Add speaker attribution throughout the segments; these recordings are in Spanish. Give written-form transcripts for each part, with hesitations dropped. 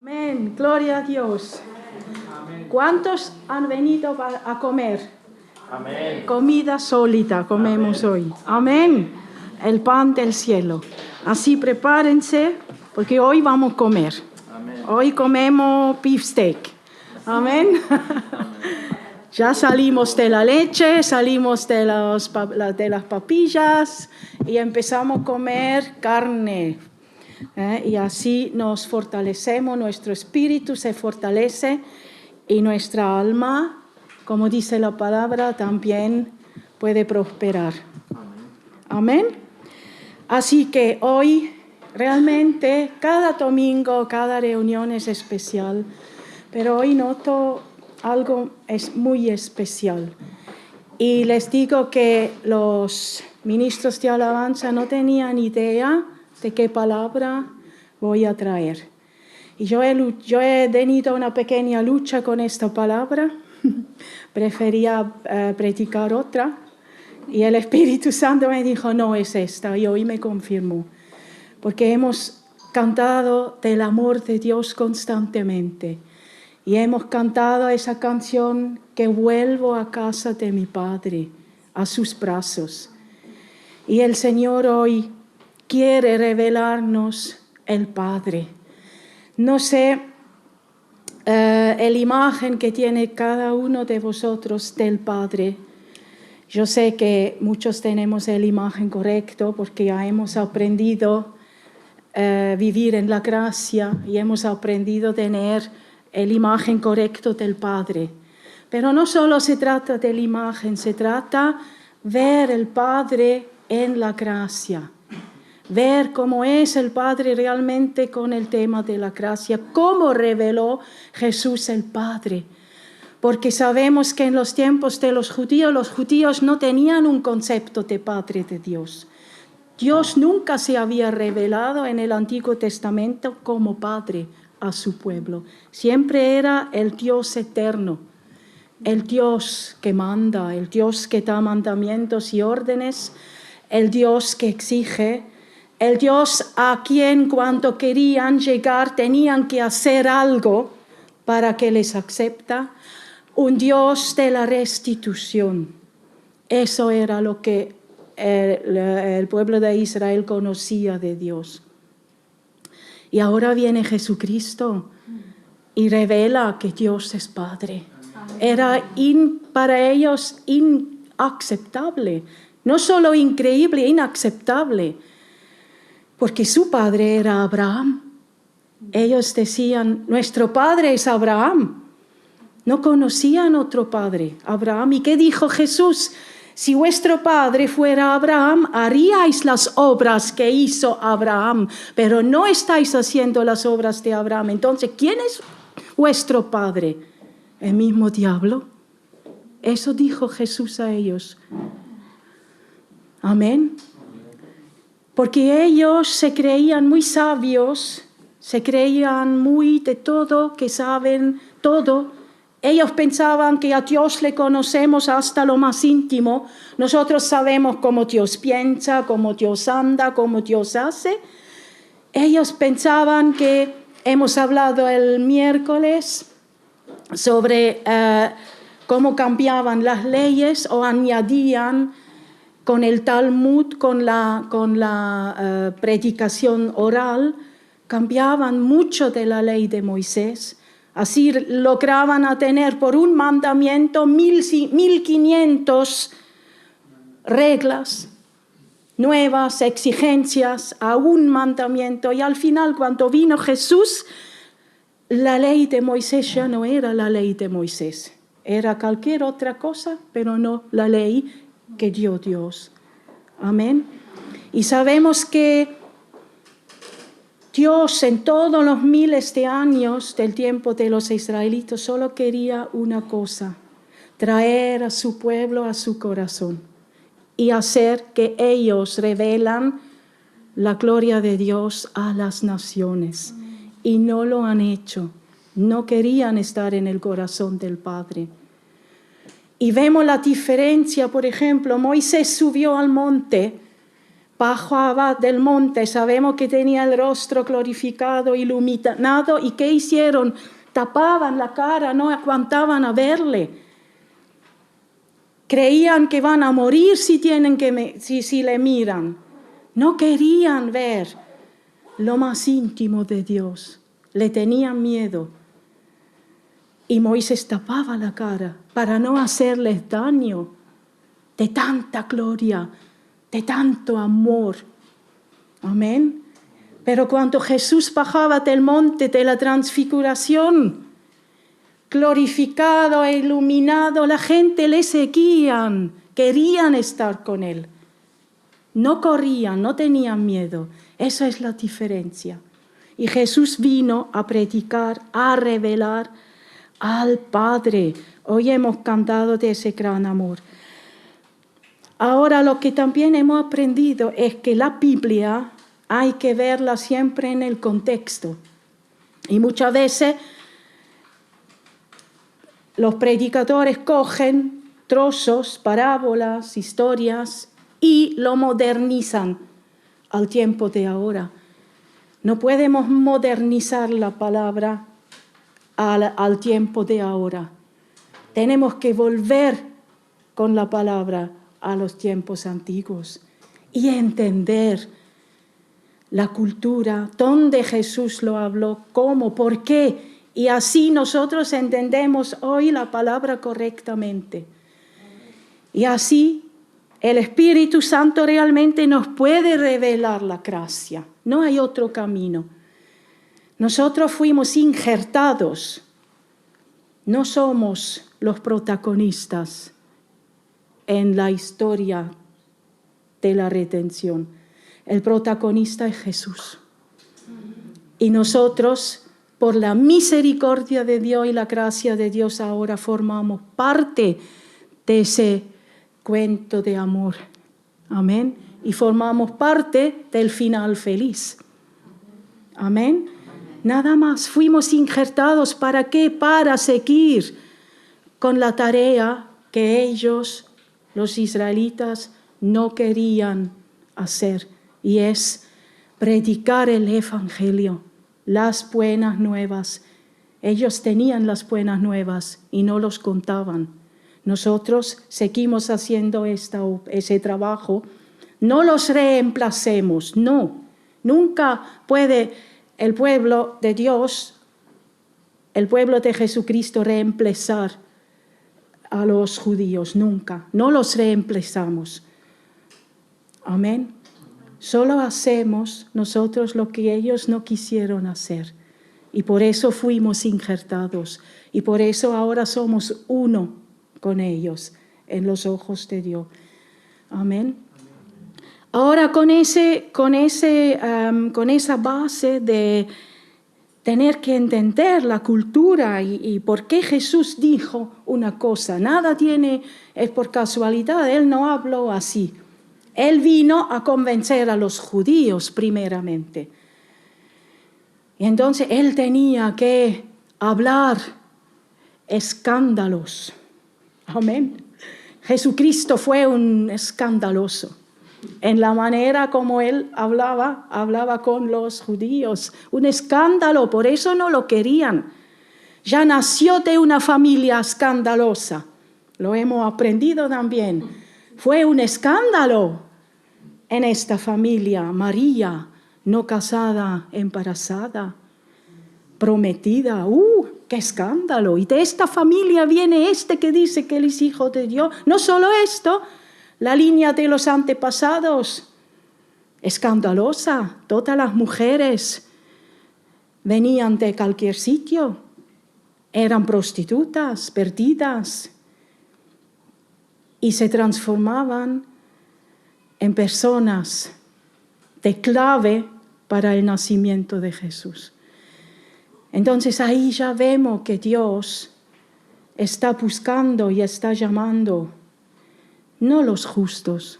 Speaker 1: Amén, gloria a Dios. ¿Cuántos han venido a comer?
Speaker 2: Amén.
Speaker 1: Comida sólida comemos hoy. Amén. El pan del cielo. Así prepárense porque hoy vamos a comer.
Speaker 2: Amén.
Speaker 1: Hoy comemos beef steak. Amén. Ya salimos de la leche, salimos de las papillas y empezamos a comer carne. Y así nos fortalecemos, nuestro espíritu se fortalece y nuestra alma, como dice la palabra, también puede prosperar. Amén. Así que hoy realmente cada domingo, cada reunión es especial, pero hoy noto algo es muy especial. Y les digo que los ministros de alabanza no tenían idea de qué palabra voy a traer. Y yo he tenido una pequeña lucha con esta palabra. Prefería predicar otra. Y el Espíritu Santo me dijo, no es esta. Y hoy me confirmó. Porque hemos cantado del amor de Dios constantemente. Y hemos cantado esa canción que vuelvo a casa de mi Padre, a sus brazos. Y el Señor hoy quiere revelarnos el Padre. No sé la imagen que tiene cada uno de vosotros del Padre. Yo sé que muchos tenemos la imagen correcta porque ya hemos aprendido a vivir en la gracia y hemos aprendido a tener la imagen correcta del Padre. Pero no solo se trata de la imagen, se trata de ver el Padre en la gracia. Ver cómo es el Padre realmente con el tema de la gracia, cómo reveló Jesús el Padre. Porque sabemos que en los tiempos de los judíos no tenían un concepto de Padre de Dios. Dios nunca se había revelado en el Antiguo Testamento como Padre a su pueblo. Siempre era el Dios eterno, el Dios que manda, el Dios que da mandamientos y órdenes, el Dios que exige, el Dios a quien cuando querían llegar tenían que hacer algo para que les acepta, un Dios de la restitución. Eso era lo que el pueblo de Israel conocía de Dios. Y ahora viene Jesucristo y revela que Dios es Padre. Era para ellos inaceptable, no solo increíble, inaceptable. Porque su padre era Abraham. Ellos decían, nuestro padre es Abraham. No conocían otro padre, Abraham. ¿Y qué dijo Jesús? Si vuestro padre fuera Abraham, haríais las obras que hizo Abraham, pero no estáis haciendo las obras de Abraham. Entonces, ¿quién es vuestro padre? ¿El mismo diablo? Eso dijo Jesús a ellos. Amén. Porque ellos se creían muy sabios, se creían muy de todo, que saben todo. Ellos pensaban que a Dios le conocemos hasta lo más íntimo. Nosotros sabemos cómo Dios piensa, cómo Dios anda, cómo Dios hace. Ellos pensaban que, hemos hablado el miércoles sobre cómo cambiaban las leyes o añadían con el Talmud, con la predicación oral, cambiaban mucho de la ley de Moisés. Así lograban a tener por un mandamiento 1500 reglas, nuevas exigencias a un mandamiento. Y al final, cuando vino Jesús, la ley de Moisés ya no era la ley de Moisés. Era cualquier otra cosa, pero no la ley que dio Dios. Amén. Y sabemos que Dios en todos los miles de años del tiempo de los israelitas solo quería una cosa: traer a su pueblo a su corazón y hacer que ellos revelan la gloria de Dios a las naciones. Y no lo han hecho. No querían estar en el corazón del Padre. Y vemos la diferencia, por ejemplo, Moisés subió al monte bajaba del monte, sabemos que tenía el rostro glorificado, iluminado, ¿y qué hicieron? Tapaban la cara, no aguantaban a verle. Creían que van a morir si le miran. No querían ver lo más íntimo de Dios. Le tenían miedo. Y Moisés tapaba la cara para no hacerles daño de tanta gloria, de tanto amor. Amén. Pero cuando Jesús bajaba del monte de la transfiguración, glorificado e iluminado, la gente le seguían, querían estar con él. No corrían, no tenían miedo. Esa es la diferencia. Y Jesús vino a predicar, a revelar al Padre. Hoy hemos cantado de ese gran amor. Ahora lo que también hemos aprendido es que la Biblia hay que verla siempre en el contexto. Y muchas veces los predicadores cogen trozos, parábolas, historias y lo modernizan al tiempo de ahora. No podemos modernizar la palabra al tiempo de ahora. Tenemos que volver con la palabra a los tiempos antiguos y entender la cultura, dónde Jesús lo habló, cómo, por qué. Y así nosotros entendemos hoy la palabra correctamente. Y así el Espíritu Santo realmente nos puede revelar la gracia. No hay otro camino. Nosotros fuimos injertados. No somos los protagonistas en la historia de la redención. El protagonista es Jesús. Y nosotros, por la misericordia de Dios y la gracia de Dios, ahora formamos parte de ese cuento de amor. Amén. Y formamos parte del final feliz. Amén. Nada más. Fuimos injertados. ¿Para qué? Para seguir con la tarea que ellos, los israelitas, no querían hacer. Y es predicar el Evangelio, las buenas nuevas. Ellos tenían las buenas nuevas y no los contaban. Nosotros seguimos haciendo ese trabajo. No los reemplacemos, no. Nunca puede el pueblo de Dios, el pueblo de Jesucristo, reemplazar a los judíos, nunca. No los reemplazamos. Amén. Solo hacemos nosotros lo que ellos no quisieron hacer. Y por eso fuimos injertados. Y por eso ahora somos uno con ellos en los ojos de Dios. Amén. Ahora con esa base de tener que entender la cultura y por qué Jesús dijo una cosa. Nada es por casualidad, Él no habló así. Él vino a convencer a los judíos primeramente. Y entonces Él tenía que hablar escándalos. Amén. Jesucristo fue un escandaloso. En la manera como Él hablaba con los judíos. Un escándalo, por eso no lo querían. Ya nació de una familia escandalosa. Lo hemos aprendido también. Fue un escándalo en esta familia. María, no casada, embarazada, prometida. ¡Qué escándalo! Y de esta familia viene que dice que él es hijo de Dios. No solo esto, la línea de los antepasados, escandalosa. Todas las mujeres venían de cualquier sitio. Eran prostitutas, perdidas. Y se transformaban en personas de clave para el nacimiento de Jesús. Entonces ahí ya vemos que Dios está buscando y está llamando no los justos,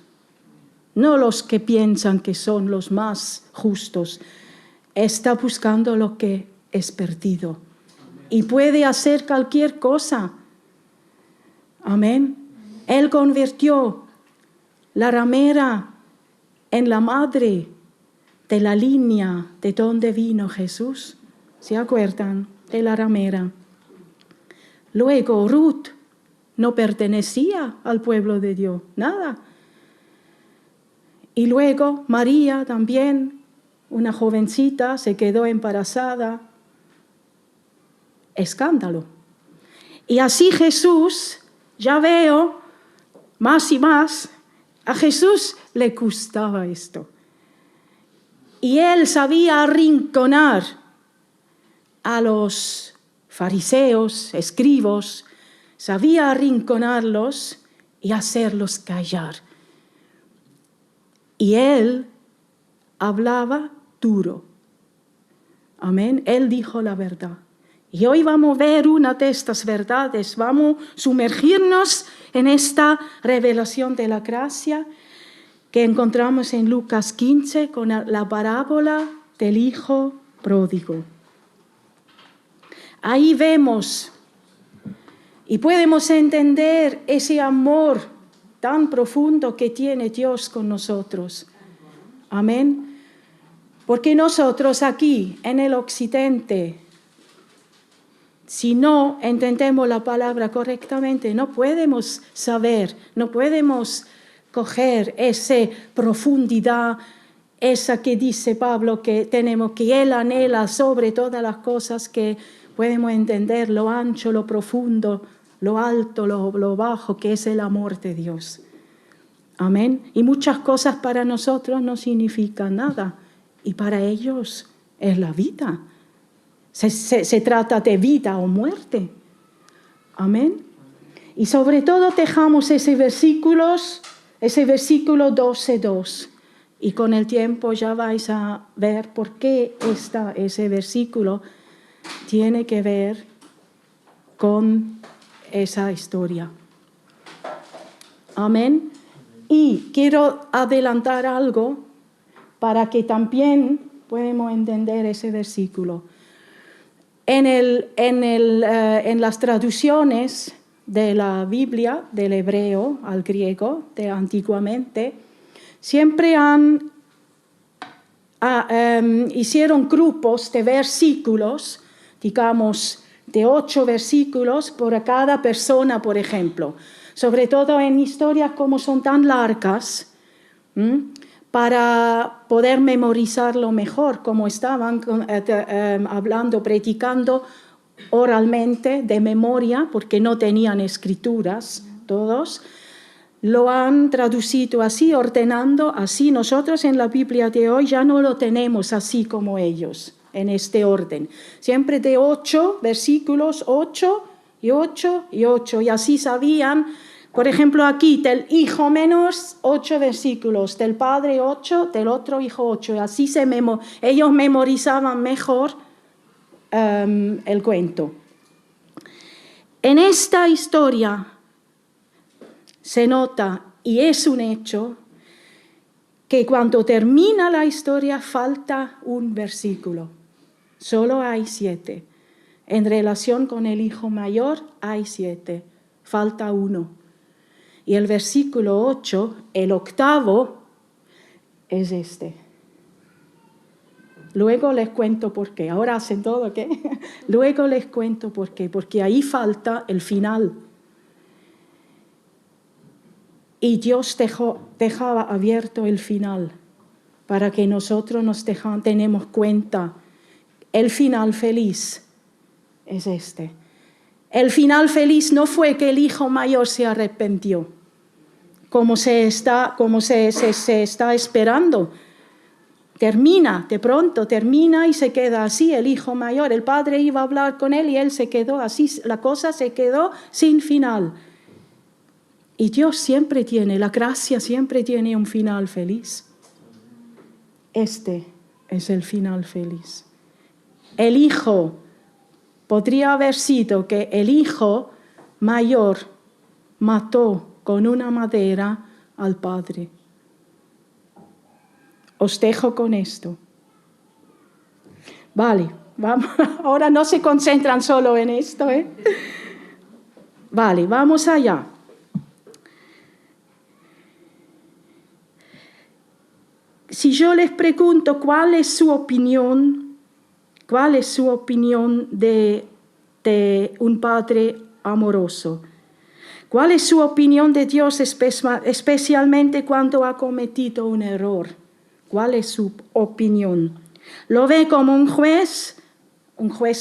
Speaker 1: no los que piensan que son los más justos, está buscando lo que es perdido y puede hacer cualquier cosa. Amén. Él convirtió la ramera en la madre de la línea de donde vino Jesús. ¿Se acuerdan? De la ramera. Luego Ruth no pertenecía al pueblo de Dios, nada. Y luego María también, una jovencita, se quedó embarazada. Escándalo. Y así Jesús, ya veo más y más, a Jesús le gustaba esto. Y él sabía arrinconar a los fariseos, escribos, sabía arrinconarlos y hacerlos callar. Y él hablaba duro. Amén. Él dijo la verdad. Y hoy vamos a ver una de estas verdades. Vamos a sumergirnos en esta revelación de la gracia que encontramos en Lucas 15 con la parábola del hijo pródigo. Ahí vemos y podemos entender ese amor tan profundo que tiene Dios con nosotros. Amén. Porque nosotros aquí en el occidente, si no entendemos la palabra correctamente, no podemos saber, no podemos coger esa profundidad, esa que dice Pablo que tenemos, que Él anhela sobre todas las cosas, que podemos entender lo ancho, lo profundo, lo alto, lo bajo, que es el amor de Dios. Amén. Y muchas cosas para nosotros no significan nada, y para ellos es la vida. Se trata de vida o muerte. Amén. Y sobre todo dejamos ese versículo 12:2. Y con el tiempo ya vais a ver por qué ese versículo tiene que ver con esa historia. Amén. Y quiero adelantar algo para que también podamos entender ese versículo. En las traducciones de la Biblia, del hebreo al griego, de antiguamente, siempre hicieron grupos de versículos, digamos, de 8 versículos por cada persona, por ejemplo. Sobre todo en historias como son tan largas, para poder memorizarlo mejor, como estaban hablando, predicando oralmente, de memoria, porque no tenían escrituras todos, lo han traducido así, ordenando así. Nosotros en la Biblia de hoy ya no lo tenemos así como ellos, en este orden. Siempre de 8 versículos, 8 y 8 y 8, y así sabían. Por ejemplo, aquí, del hijo menor, 8 versículos, del padre 8, del otro hijo 8. Y así ellos memorizaban mejor el cuento. En esta historia se nota, y es un hecho, que cuando termina la historia falta un versículo. Solo hay 7. En relación con el hijo mayor hay 7. Falta 1. Y el versículo 8, el octavo, es este. Luego les cuento por qué. Ahora hacen todo, ¿qué? Luego les cuento por qué. Porque ahí falta el final. Y Dios dejaba abierto el final para que nosotros tenemos cuenta. El final feliz es este. El final feliz no fue que el hijo mayor se arrepintió, como se está esperando. De pronto termina y se queda así el hijo mayor. El padre iba a hablar con él y él se quedó así. La cosa se quedó sin final. Y Dios la gracia siempre tiene un final feliz. Este es el final feliz. El hijo, podría haber sido que el hijo mayor mató con una madera al padre. Os dejo con esto. Vale, vamos. Ahora no se concentran solo en esto, ¿eh? Vale, vamos allá. si yo les pregunto cuál es su opinión de un padre amoroso, cuál es su opinión de Dios especialmente cuando ha cometido un error, cuál es su opinión, ¿lo ve como un juez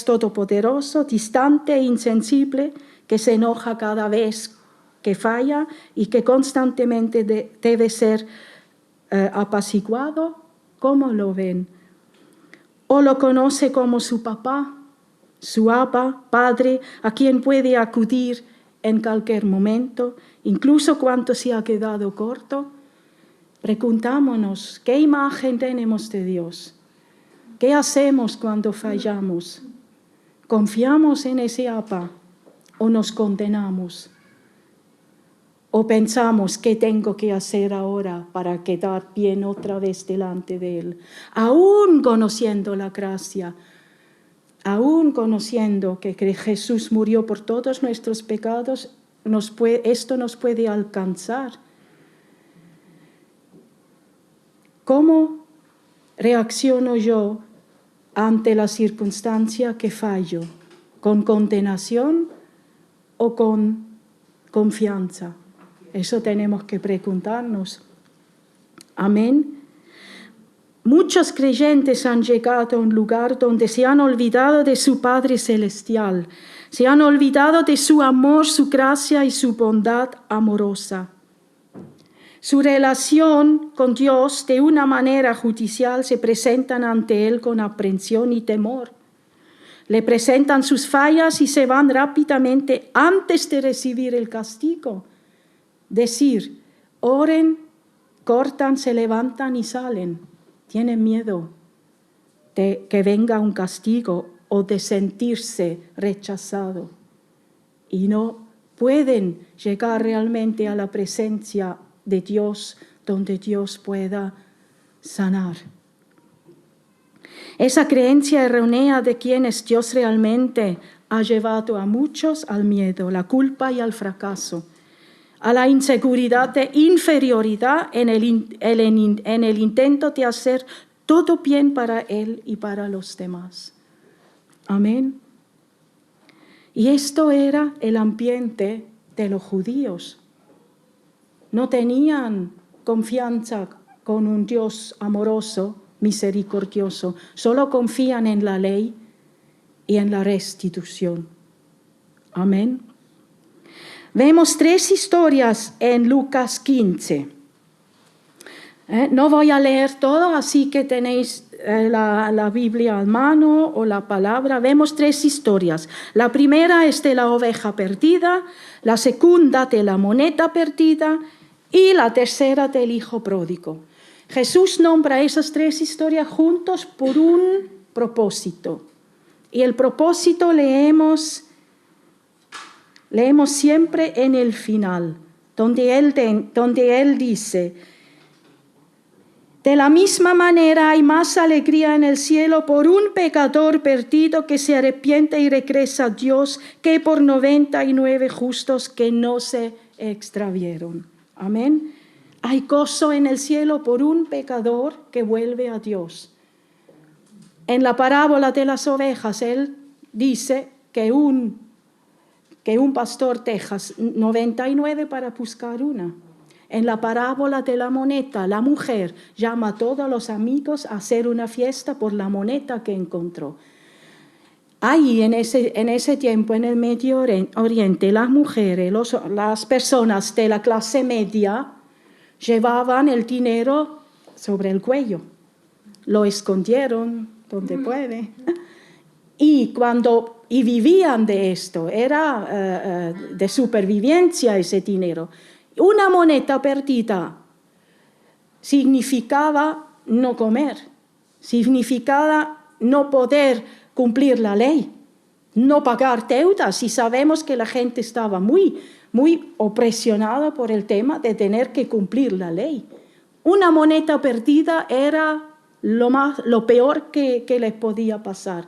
Speaker 1: todopoderoso, distante e insensible, que se enoja cada vez que falla y que constantemente debe ser apaciguado? ¿Cómo lo ven? ¿O lo conoce como su papá, su Abba, Padre, a quien puede acudir en cualquier momento, incluso cuando se ha quedado corto? Preguntámonos, ¿qué imagen tenemos de Dios? ¿Qué hacemos cuando fallamos? ¿Confiamos en ese Abba o nos condenamos? ¿O pensamos qué tengo que hacer ahora para quedar bien otra vez delante de Él? Aún conociendo la gracia, aún conociendo que Jesús murió por todos nuestros pecados, esto nos puede alcanzar. ¿Cómo reacciono yo ante la circunstancia que fallo? ¿Con condenación o con confianza? Eso tenemos que preguntarnos. Amén. Muchos creyentes han llegado a un lugar donde se han olvidado de su Padre Celestial, se han olvidado de su amor, su gracia y su bondad amorosa. Su relación con Dios de una manera judicial se presentan ante Él con aprensión y temor. Le presentan sus fallas y se van rápidamente antes de recibir el castigo. Decir, oren, cortan, se levantan y salen. Tienen miedo de que venga un castigo o de sentirse rechazado. Y no pueden llegar realmente a la presencia de Dios, donde Dios pueda sanar. Esa creencia errónea de quién es Dios realmente ha llevado a muchos al miedo, la culpa y al fracaso, a la inseguridad de inferioridad en el intento de hacer todo bien para Él y para los demás. Amén. Y esto era el ambiente de los judíos. No tenían confianza con un Dios amoroso, misericordioso. Solo confían en la ley y en la restitución. Amén. Vemos 3 historias en Lucas 15. No voy a leer todo, así que tenéis la Biblia a mano o la palabra. Vemos 3 historias. La primera es de la oveja perdida, la segunda de la moneda perdida y la tercera del hijo pródigo. Jesús nombra esas 3 historias juntos por un propósito. Y el propósito leemos siempre en el final, donde él dice: de la misma manera hay más alegría en el cielo por un pecador perdido que se arrepiente y regresa a Dios que por 99 justos que no se extravieron. Amén. Hay gozo en el cielo por un pecador que vuelve a Dios. En la parábola de las ovejas, él dice que un pastor deja 99 para buscar una. En la parábola de la moneda, la mujer llama a todos los amigos a hacer una fiesta por la moneda que encontró. Ahí, en ese tiempo, en el Medio Oriente, las mujeres, las personas de la clase media, llevaban el dinero sobre el cuello. Lo escondieron donde puede. Y vivían de esto, era de supervivencia ese dinero. Una moneda perdida significaba no comer, significaba no poder cumplir la ley, no pagar deudas. Y sabemos que la gente estaba muy, muy opresionada por el tema de tener que cumplir la ley. Una moneda perdida era lo peor que les podía pasar.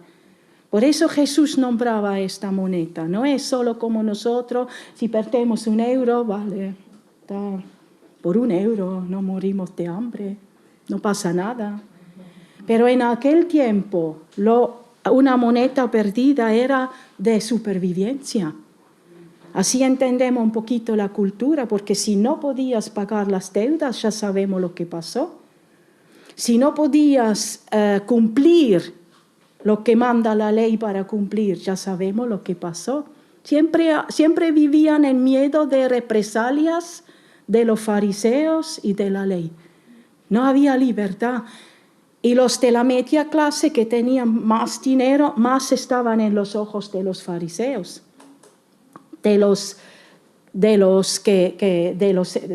Speaker 1: Por eso Jesús nombraba esta moneda. No es solo como nosotros, si perdemos 1 euro, vale, por 1 euro no morimos de hambre. no pasa nada. Pero en aquel tiempo, una moneda perdida era de supervivencia. Así entendemos un poquito la cultura, porque si no podías pagar las deudas, ya sabemos lo que pasó. Si no podías cumplir lo que manda la ley para cumplir, ya sabemos lo que pasó. Siempre vivían en miedo de represalias de los fariseos y de la ley. No había libertad. Y los de la media clase que tenían más dinero, más estaban en los ojos de los fariseos.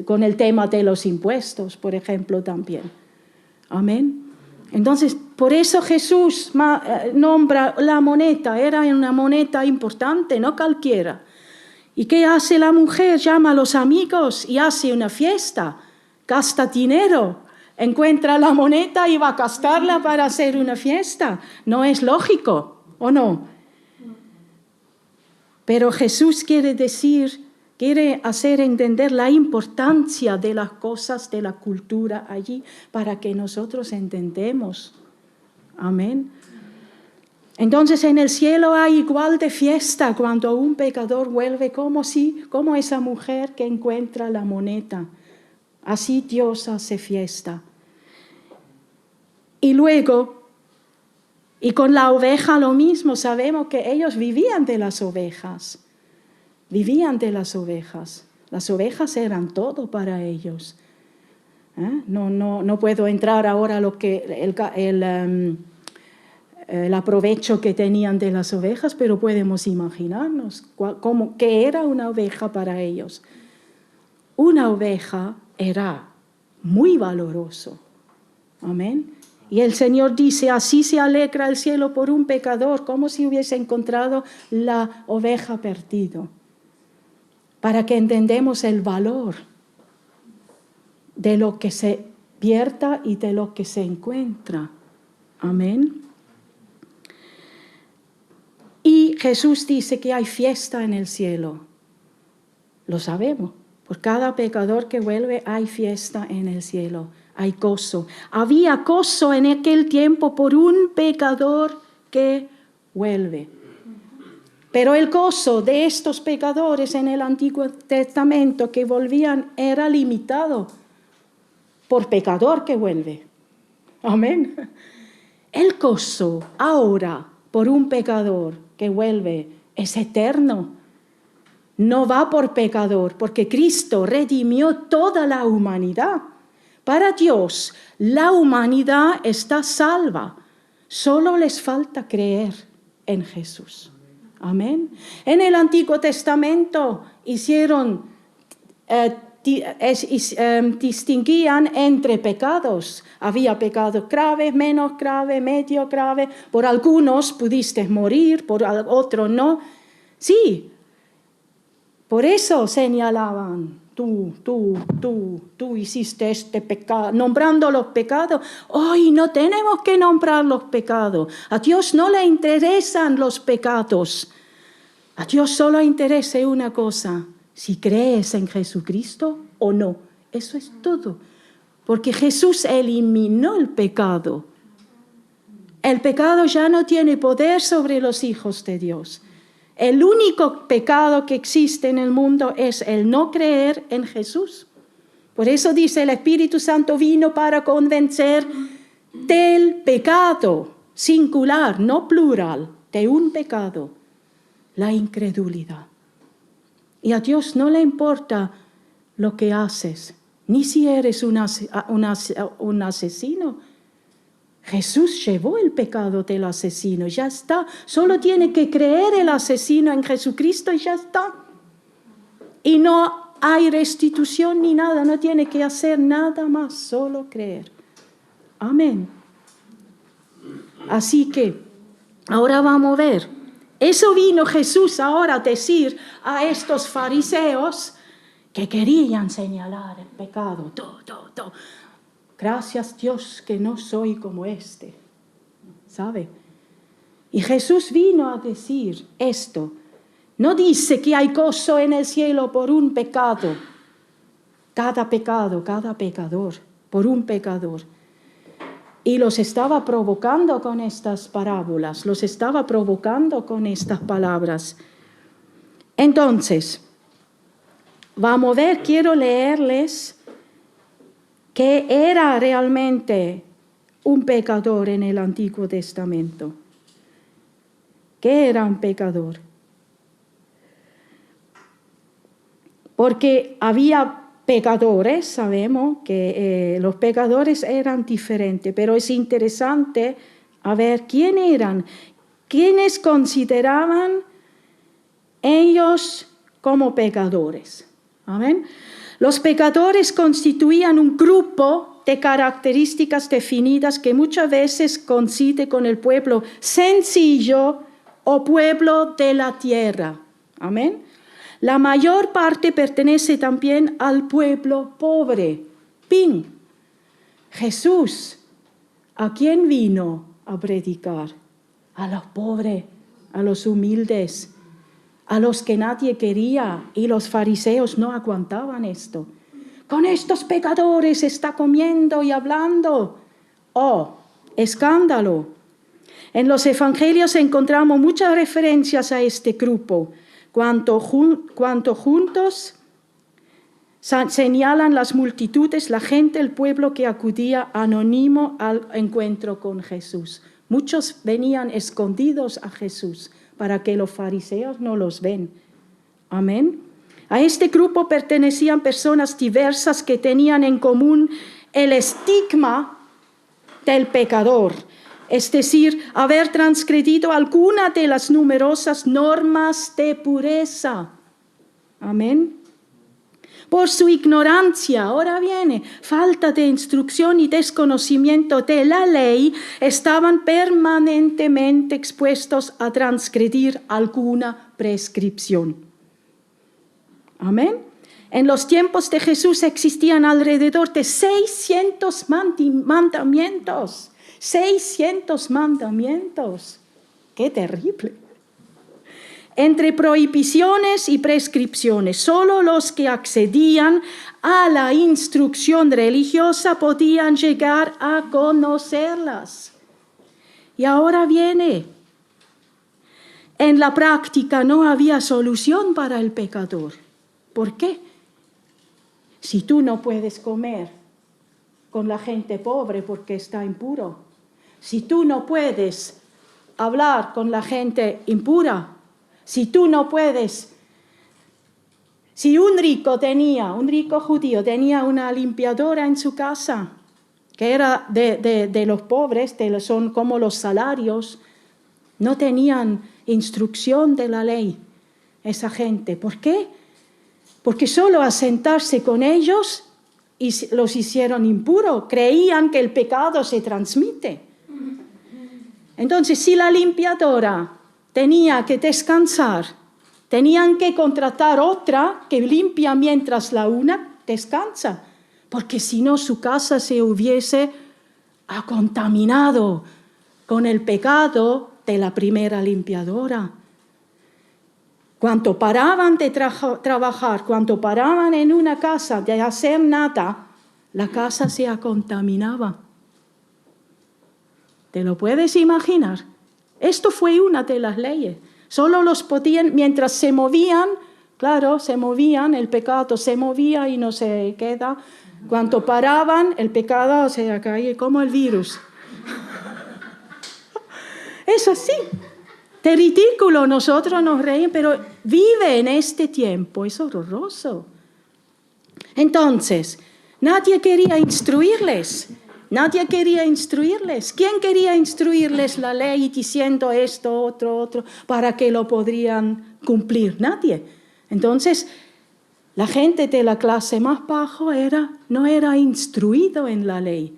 Speaker 1: Con el tema de los impuestos, por ejemplo, también. Amén. Entonces, por eso Jesús nombra la moneda, era una moneda importante, no cualquiera. ¿Y qué hace la mujer? Llama a los amigos y hace una fiesta, gasta dinero, encuentra la moneda y va a gastarla para hacer una fiesta. No es lógico, ¿o no? Pero Jesús quiere hacer entender la importancia de las cosas de la cultura allí para que nosotros entendemos. Amén. Entonces en el cielo hay igual de fiesta cuando un pecador vuelve como esa mujer que encuentra la moneda. Así Dios hace fiesta. Y luego, y con la oveja lo mismo, sabemos que ellos vivían de las ovejas. Vivían de las ovejas. Las ovejas eran todo para ellos. No puedo entrar ahora a lo que el aprovecho que tenían de las ovejas, pero podemos imaginarnos qué era una oveja para ellos. Una oveja era muy valoroso. Amén. Y el Señor dice, así se alegra el cielo por un pecador, como si hubiese encontrado la oveja perdida. Para que entendamos el valor de lo que se pierde y de lo que se encuentra. Amén. Y Jesús dice que hay fiesta en el cielo. Lo sabemos. Por cada pecador que vuelve hay fiesta en el cielo. Hay gozo. Había gozo en aquel tiempo por un pecador que vuelve. Pero el gozo de estos pecadores en el Antiguo Testamento que volvían era limitado por pecador que vuelve. Amén. El gozo ahora por un pecador que vuelve es eterno. No va por pecador, porque Cristo redimió toda la humanidad. Para Dios, la humanidad está salva. Solo les falta creer en Jesús. Amén. En el Antiguo Testamento distinguían entre pecados. Había pecados graves, menos graves, medio grave. Por algunos pudiste morir, por otros no. Sí, por eso señalaban. Tú hiciste este pecado, nombrando los pecados. Hoy no tenemos que nombrar los pecados. A Dios no le interesan los pecados. A Dios solo interesa una cosa, si crees en Jesucristo o no. Eso es todo. Porque Jesús eliminó el pecado. El pecado ya no tiene poder sobre los hijos de Dios. El único pecado que existe en el mundo es el no creer en Jesús. Por eso dice el Espíritu Santo vino para convencer del pecado, singular, no plural, de un pecado, la incredulidad. Y a Dios no le importa lo que haces, ni si eres un asesino. Jesús llevó el pecado del asesino, ya está. Solo tiene que creer el asesino en Jesucristo y ya está. Y no hay restitución ni nada, no tiene que hacer nada más, solo creer. Amén. Así que, ahora vamos a ver. Eso vino Jesús ahora a decir a estos fariseos que querían señalar el pecado. Gracias Dios que no soy como este, ¿sabe? Y Jesús vino a decir esto. No dice que hay gozo en el cielo por un pecado. Cada pecador, por un pecador. Y los estaba provocando con estas parábolas, los estaba provocando con estas palabras. Entonces, vamos a ver, quiero leerles qué era realmente un pecador en el Antiguo Testamento. ¿Qué era un pecador? Porque había pecadores, sabemos que los pecadores eran diferentes, pero es interesante a ver quién eran, quiénes consideraban ellos como pecadores. ¿Amén? Los pecadores constituían un grupo de características definidas que muchas veces coincide con el pueblo sencillo o pueblo de la tierra. Amén. La mayor parte pertenece también al pueblo pobre. Pin. Jesús, ¿a quién vino a predicar? A los pobres, a los humildes, a los que nadie quería, y los fariseos no aguantaban esto. Con estos pecadores está comiendo y hablando. ¡Oh, escándalo! En los evangelios encontramos muchas referencias a este grupo. Cuanto juntos señalan las multitudes, la gente, el pueblo que acudía anónimo al encuentro con Jesús. Muchos venían escondidos a Jesús para que los fariseos no los ven. Amén. A este grupo pertenecían personas diversas que tenían en común el estigma del pecador, es decir, haber transgredido alguna de las numerosas normas de pureza. Amén. Por su ignorancia, ahora viene, falta de instrucción y desconocimiento de la ley, estaban permanentemente expuestos a transgredir alguna prescripción. Amén. En los tiempos de Jesús existían alrededor de 600 mandamientos. 600 mandamientos. ¡Qué terrible! Entre prohibiciones y prescripciones, solo los que accedían a la instrucción religiosa podían llegar a conocerlas. Y ahora viene, en la práctica no había solución para el pecador. ¿Por qué? Si tú no puedes comer con la gente pobre porque está impuro, si tú no puedes hablar con la gente impura, si tú no puedes, si un rico judío tenía una limpiadora en su casa, que era de los pobres, son como los salarios, no tenían instrucción de la ley esa gente. ¿Por qué? Porque solo a sentarse con ellos los hicieron impuros, creían que el pecado se transmite. Entonces, si la limpiadora tenía que descansar, tenían que contratar otra que limpia mientras la una descansa, porque si no su casa se hubiese contaminado con el pecado de la primera limpiadora. Cuando paraban de trabajar, cuando paraban en una casa de hacer nada, la casa se contaminaba. ¿Te lo puedes imaginar? Esto fue una de las leyes. Solo los podían, mientras se movían, claro, se movían, el pecado se movía y no se queda. Cuando paraban, el pecado se caía como el virus. Es así. De ridículo, nosotros nos reímos, pero vive en este tiempo, es horroroso. Entonces, nadie quería instruirles. Nadie quería instruirles. ¿Quién quería instruirles la ley diciendo esto, otro, para que lo podrían cumplir? Nadie. Entonces, la gente de la clase más baja no era instruido en la ley.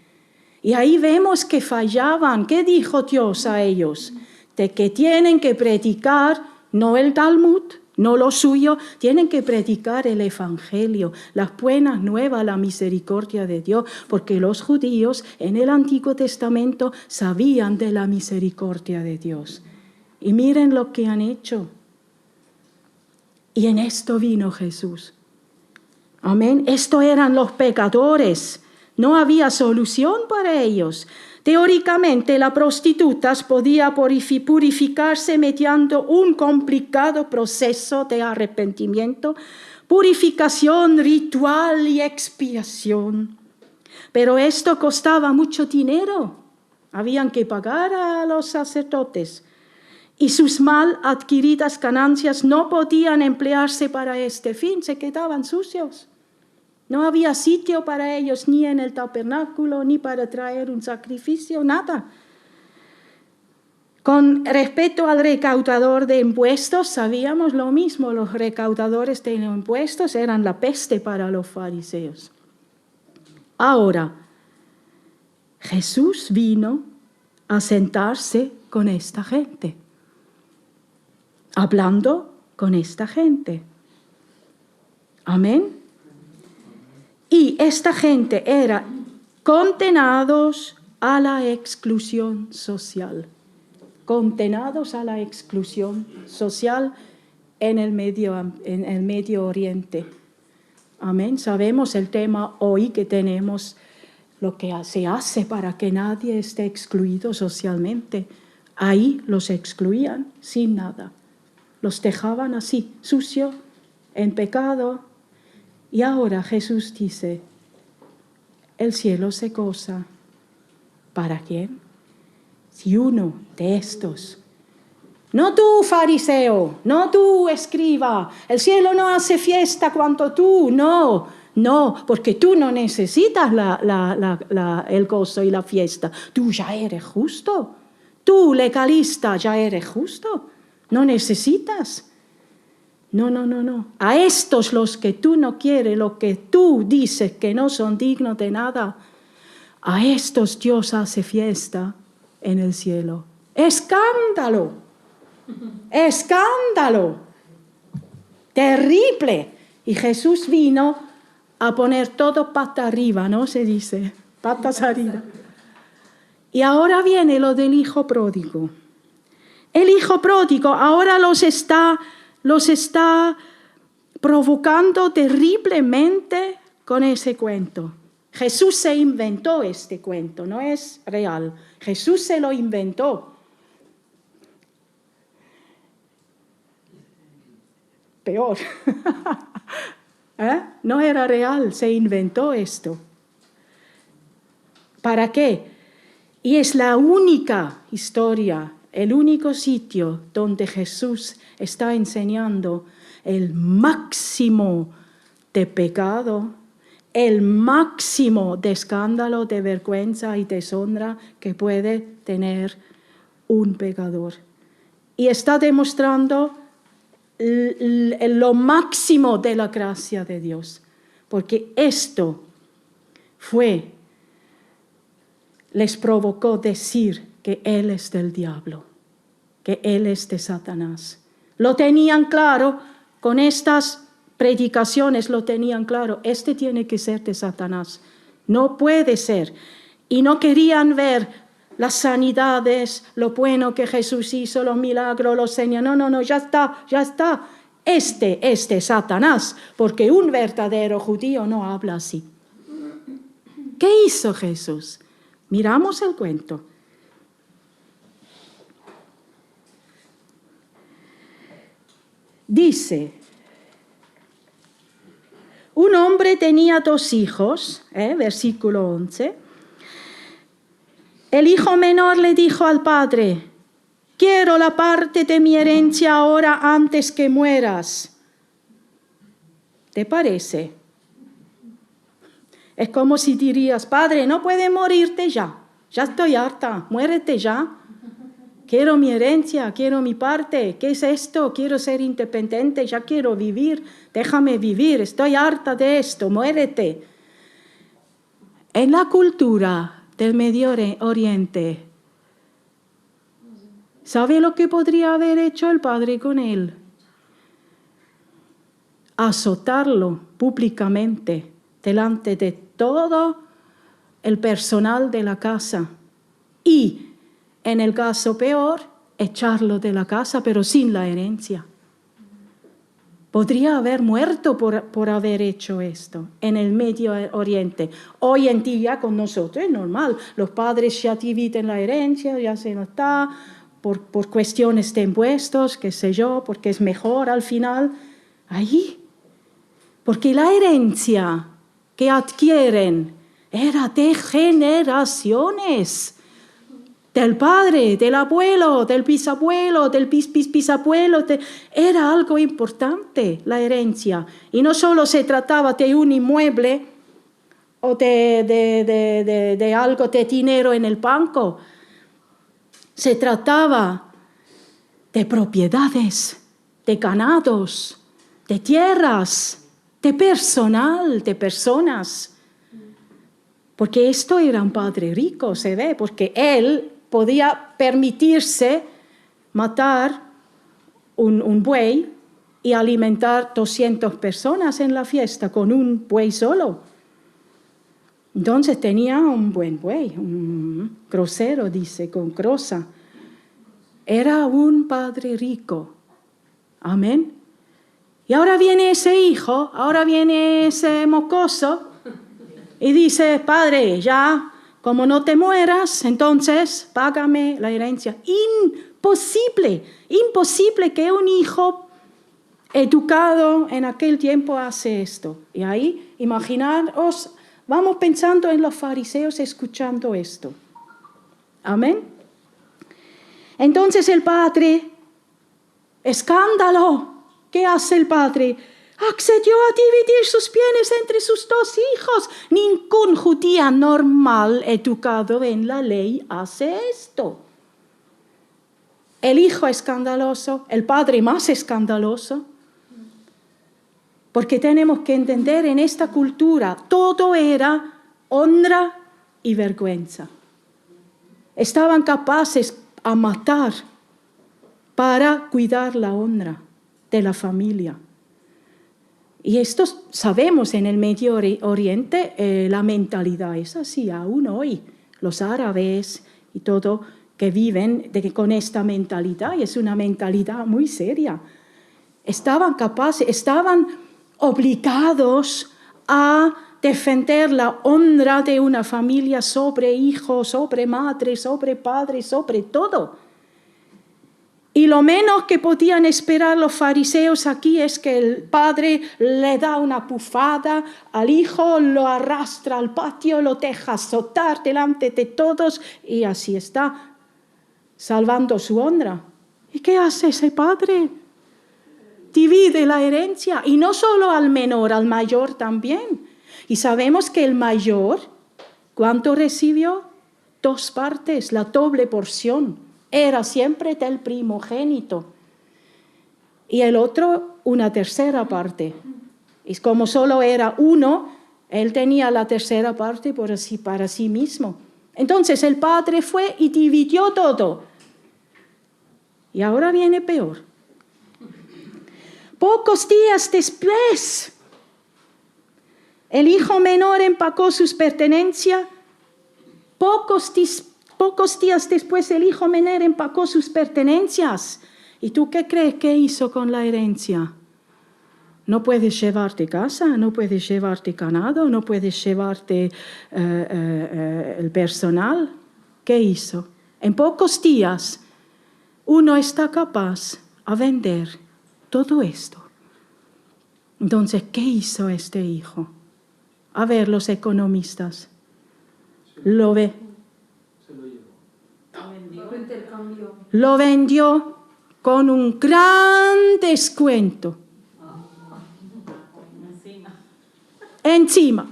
Speaker 1: Y ahí vemos que fallaban. ¿Qué dijo Dios a ellos? De que tienen que predicar, no el Talmud, no lo suyo, tienen que predicar el Evangelio, las buenas nuevas, la misericordia de Dios, porque los judíos en el Antiguo Testamento sabían de la misericordia de Dios. Y miren lo que han hecho. Y en esto vino Jesús. Amén. Esto eran los pecadores. No había solución para ellos. Teóricamente, las prostitutas podían purificarse mediante un complicado proceso de arrepentimiento, purificación ritual y expiación. Pero esto costaba mucho dinero. Habían que pagar a los sacerdotes. Y sus mal adquiridas ganancias no podían emplearse para este fin, se quedaban sucios. No había sitio para ellos ni en el tabernáculo, ni para traer un sacrificio, nada. Con respecto al recaudador de impuestos, sabíamos lo mismo. Los recaudadores de impuestos eran la peste para los fariseos. Ahora, Jesús vino a sentarse con esta gente, hablando con esta gente. Amén. Y esta gente era condenados a la exclusión social. Condenados a la exclusión social en el Medio Oriente. Amén. Sabemos el tema hoy que tenemos, lo que se hace para que nadie esté excluido socialmente. Ahí los excluían sin nada. Los dejaban así, sucio, en pecado. Y ahora Jesús dice, el cielo se goza. ¿Para quién? Si uno de estos, no tú fariseo, no tú escriba, el cielo no hace fiesta cuanto tú, no, porque tú no necesitas el gozo y la fiesta, tú ya eres justo, tú legalista ya eres justo, no necesitas. No. A estos los que tú no quieres, los que tú dices que no son dignos de nada, a estos Dios hace fiesta en el cielo. ¡Escándalo! ¡Escándalo! Terrible. Y Jesús vino a poner todo pata arriba, ¿no? Se dice, patas arriba. Y ahora viene lo del hijo pródigo. El hijo pródigo ahora los está provocando terriblemente con ese cuento. Jesús se inventó este cuento, no es real. Jesús se lo inventó. Peor. No era real, se inventó esto. ¿Para qué? Y es la única historia, el único sitio donde Jesús está enseñando el máximo de pecado, el máximo de escándalo, de vergüenza y deshonra que puede tener un pecador. Y está demostrando lo máximo de la gracia de Dios, porque esto les provocó decir que Él es del diablo, que Él es de Satanás. Lo tenían claro, con estas predicaciones lo tenían claro, este tiene que ser de Satanás, no puede ser. Y no querían ver las sanidades, lo bueno que Jesús hizo, los milagros, los señales. No, ya está. Este es de Satanás, porque un verdadero judío no habla así. ¿Qué hizo Jesús? Miramos el cuento. Dice, un hombre tenía 2 hijos, versículo 11. El hijo menor le dijo al padre, quiero la parte de mi herencia ahora antes que mueras. ¿Te parece? Es como si dirías, padre, no puedes morirte ya estoy harta, muérete ya. Quiero mi herencia, quiero mi parte. ¿Qué es esto? Quiero ser independiente, ya quiero vivir. Déjame vivir, estoy harta de esto, muérete. En la cultura del Medio Oriente, ¿sabe lo que podría haber hecho el padre con él? Azotarlo públicamente delante de todo el personal de la casa y, en el caso peor, echarlo de la casa, pero sin la herencia. Podría haber muerto por haber hecho esto en el Medio Oriente. Hoy en día con nosotros es normal. Los padres ya dividen la herencia, ya se nos da, por cuestiones de impuestos, qué sé yo, porque es mejor al final. Ahí, porque la herencia que adquieren era de generaciones. Del padre, del abuelo, del bisabuelo, del bisabuelo. Era algo importante la herencia. Y no solo se trataba de un inmueble o de algo de dinero en el banco. Se trataba de propiedades, de ganados, de tierras, de personal, de personas. Porque esto era un padre rico, se ve, porque él podía permitirse matar un buey y alimentar 200 personas en la fiesta con un buey solo. Entonces tenía un buen buey, un grosero, dice, con grosa. Era un padre rico. Amén. Y ahora viene ese hijo, ahora viene ese mocoso y dice, padre, ya, como no te mueras, entonces págame la herencia. Imposible que un hijo educado en aquel tiempo hace esto. Y ahí, imaginaros, vamos pensando en los fariseos escuchando esto. Amén. Entonces el padre, escándalo. ¿Qué hace el padre? Accedió a dividir sus bienes entre sus 2 hijos. Ningún judío normal educado en la ley hace esto. El hijo escandaloso, el padre más escandaloso. Porque tenemos que entender en esta cultura, todo era honra y vergüenza. Estaban capaces a matar para cuidar la honra de la familia. Y esto sabemos en el Medio Oriente, la mentalidad es así aún hoy. Los árabes y todo que viven con esta mentalidad, y es una mentalidad muy seria. Estaban capaces, estaban obligados a defender la honra de una familia sobre hijos, sobre madre, sobre padre, sobre todo. Y lo menos que podían esperar los fariseos aquí es que el padre le da una bufada al hijo, lo arrastra al patio, lo deja azotar delante de todos y así está, salvando su honra. ¿Y qué hace ese padre? Divide la herencia, y no solo al menor, al mayor también. Y sabemos que el mayor, ¿cuánto recibió? 2 partes, la doble porción. Era siempre del primogénito. Y el otro, una tercera parte. Y como solo era uno, él tenía la tercera parte para sí mismo. Entonces el padre fue y dividió todo. Y ahora viene peor. Pocos días después, el hijo menor empacó sus pertenencias. Pocos días después el hijo menor empacó sus pertenencias. ¿Y tú qué crees que hizo con la herencia? No puedes llevarte casa, no puedes llevarte ganado, no puedes llevarte el personal. ¿Qué hizo? En pocos días uno está capaz a vender todo esto. Entonces, ¿qué hizo este hijo? A ver, los economistas. Lo vendió con un gran descuento. Encima.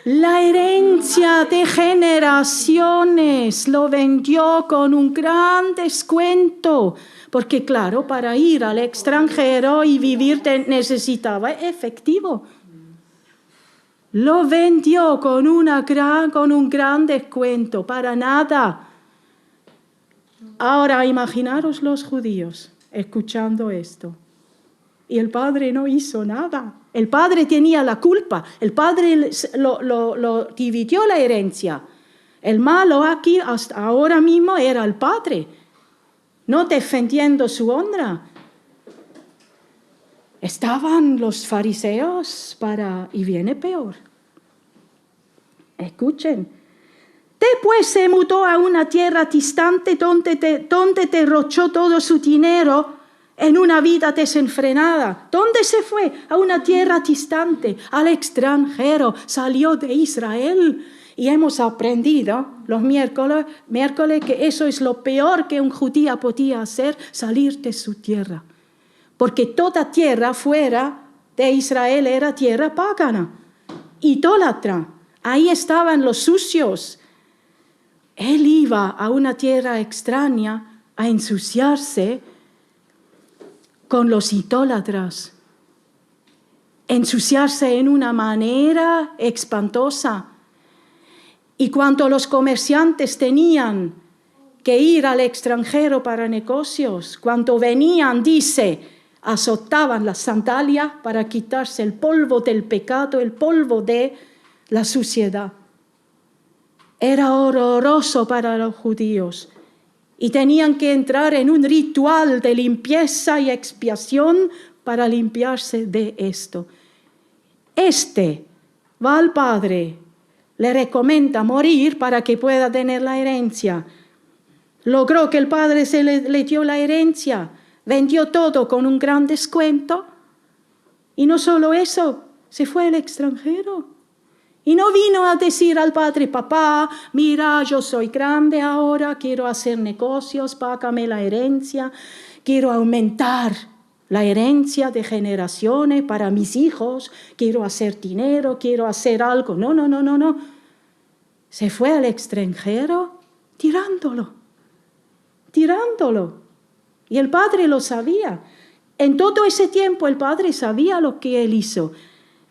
Speaker 1: La herencia de generaciones lo vendió con un gran descuento. Porque claro, para ir al extranjero y vivir necesitaba efectivo. Lo vendió con un gran descuento, para nada. Ahora imaginaros los judíos escuchando esto. Y el padre no hizo nada. El padre tenía la culpa. El padre lo dividió la herencia. El malo aquí hasta ahora mismo era el padre, no defendiendo su honra. estaban los fariseos y viene peor. Escuchen. Después se mudó a una tierra distante donde derrochó todo su dinero en una vida desenfrenada. ¿Dónde se fue? A una tierra distante, al extranjero. Salió de Israel. Y hemos aprendido los miércoles que eso es lo peor que un judío podía hacer, salir de su tierra. Porque toda tierra fuera de Israel era tierra pagana, idólatra. Ahí estaban los sucios. Él iba a una tierra extraña a ensuciarse con los idólatras. Ensuciarse en una manera espantosa. Y cuando los comerciantes tenían que ir al extranjero para negocios, cuando venían, dice, azotaban las sandalias para quitarse el polvo del pecado, el polvo de la suciedad. Era horroroso para los judíos y tenían que entrar en un ritual de limpieza y expiación para limpiarse de esto. Va al padre, le recomienda morir para que pueda tener la herencia. Logró que el padre le dio la herencia, vendió todo con un gran descuento y no solo eso, se fue al extranjero. Y no vino a decir al padre, papá, mira, yo soy grande ahora, quiero hacer negocios, págame la herencia, quiero aumentar la herencia de generaciones para mis hijos, quiero hacer dinero, quiero hacer algo. No. Se fue al extranjero tirándolo. Y el padre lo sabía. En todo ese tiempo el padre sabía lo que él hizo.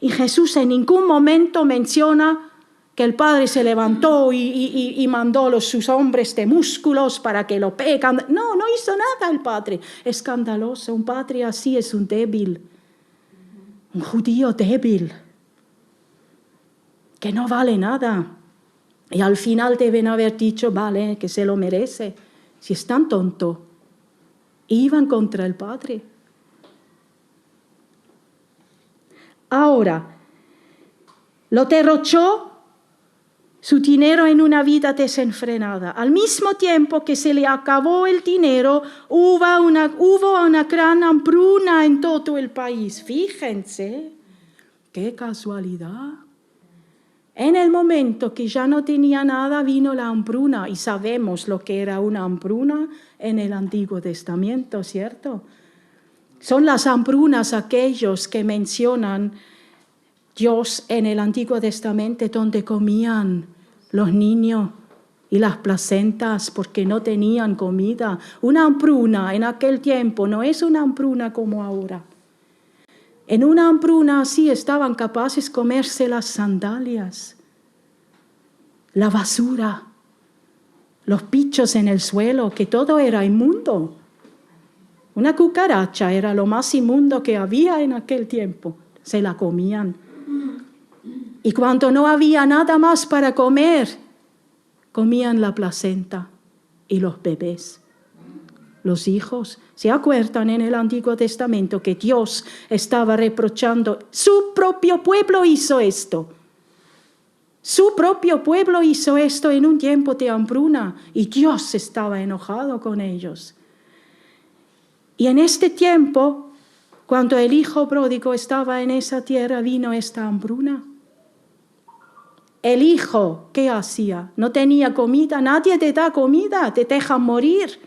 Speaker 1: Y Jesús en ningún momento menciona que el padre se levantó y mandó sus hombres de músculos para que lo pegan. No hizo nada el padre. Escandaloso. Un padre así es un débil. Un judío débil. Que no vale nada. Y al final deben haber dicho, vale, que se lo merece. Si es tan tonto. Iban contra el padre. Ahora, lo derrochó su dinero en una vida desenfrenada. Al mismo tiempo que se le acabó el dinero, hubo una gran hambruna en todo el país. Fíjense, qué casualidad. En el momento que ya no tenía nada, vino la hambruna. Y sabemos lo que era una hambruna en el Antiguo Testamento, ¿cierto? Son las hambrunas aquellos que mencionan Dios en el Antiguo Testamento donde comían los niños y las placentas porque no tenían comida. Una hambruna en aquel tiempo no es una hambruna como ahora. En una hambruna así estaban capaces de comerse las sandalias, la basura, los bichos en el suelo, que todo era inmundo. Una cucaracha era lo más inmundo que había en aquel tiempo. Se la comían. Y cuando no había nada más para comer, comían la placenta y los bebés, los hijos. ¿Se acuerdan en el Antiguo Testamento que Dios estaba reprochando? Su propio pueblo hizo esto. Su propio pueblo hizo esto en un tiempo de hambruna y Dios estaba enojado con ellos. Y en este tiempo, cuando el hijo pródigo estaba en esa tierra, vino esta hambruna. El hijo, ¿qué hacía? No tenía comida, nadie te da comida, te dejan morir.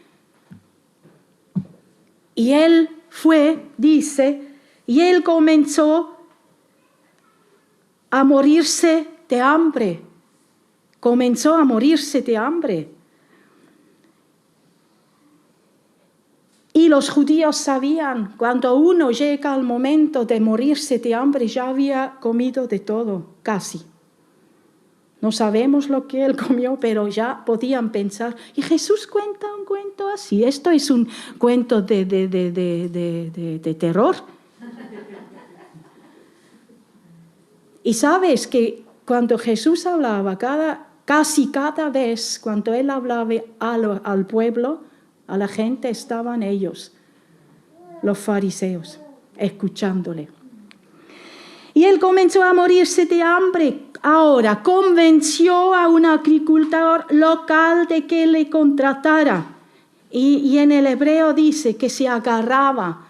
Speaker 1: Y él dice, y él comenzó a morirse de hambre. Comenzó a morirse de hambre. Y los judíos sabían, cuando uno llega al momento de morirse de hambre, ya había comido de todo, casi. No sabemos lo que él comió, pero ya podían pensar. Y Jesús cuenta un cuento así. Esto es un cuento de terror. Y sabes que cuando Jesús hablaba, casi cada vez, cuando él hablaba al pueblo, a la gente, estaban ellos, los fariseos. escuchándole. Y él comenzó a morirse de hambre. Ahora convenció a un agricultor local de que le contratara. Y en el hebreo dice que se agarraba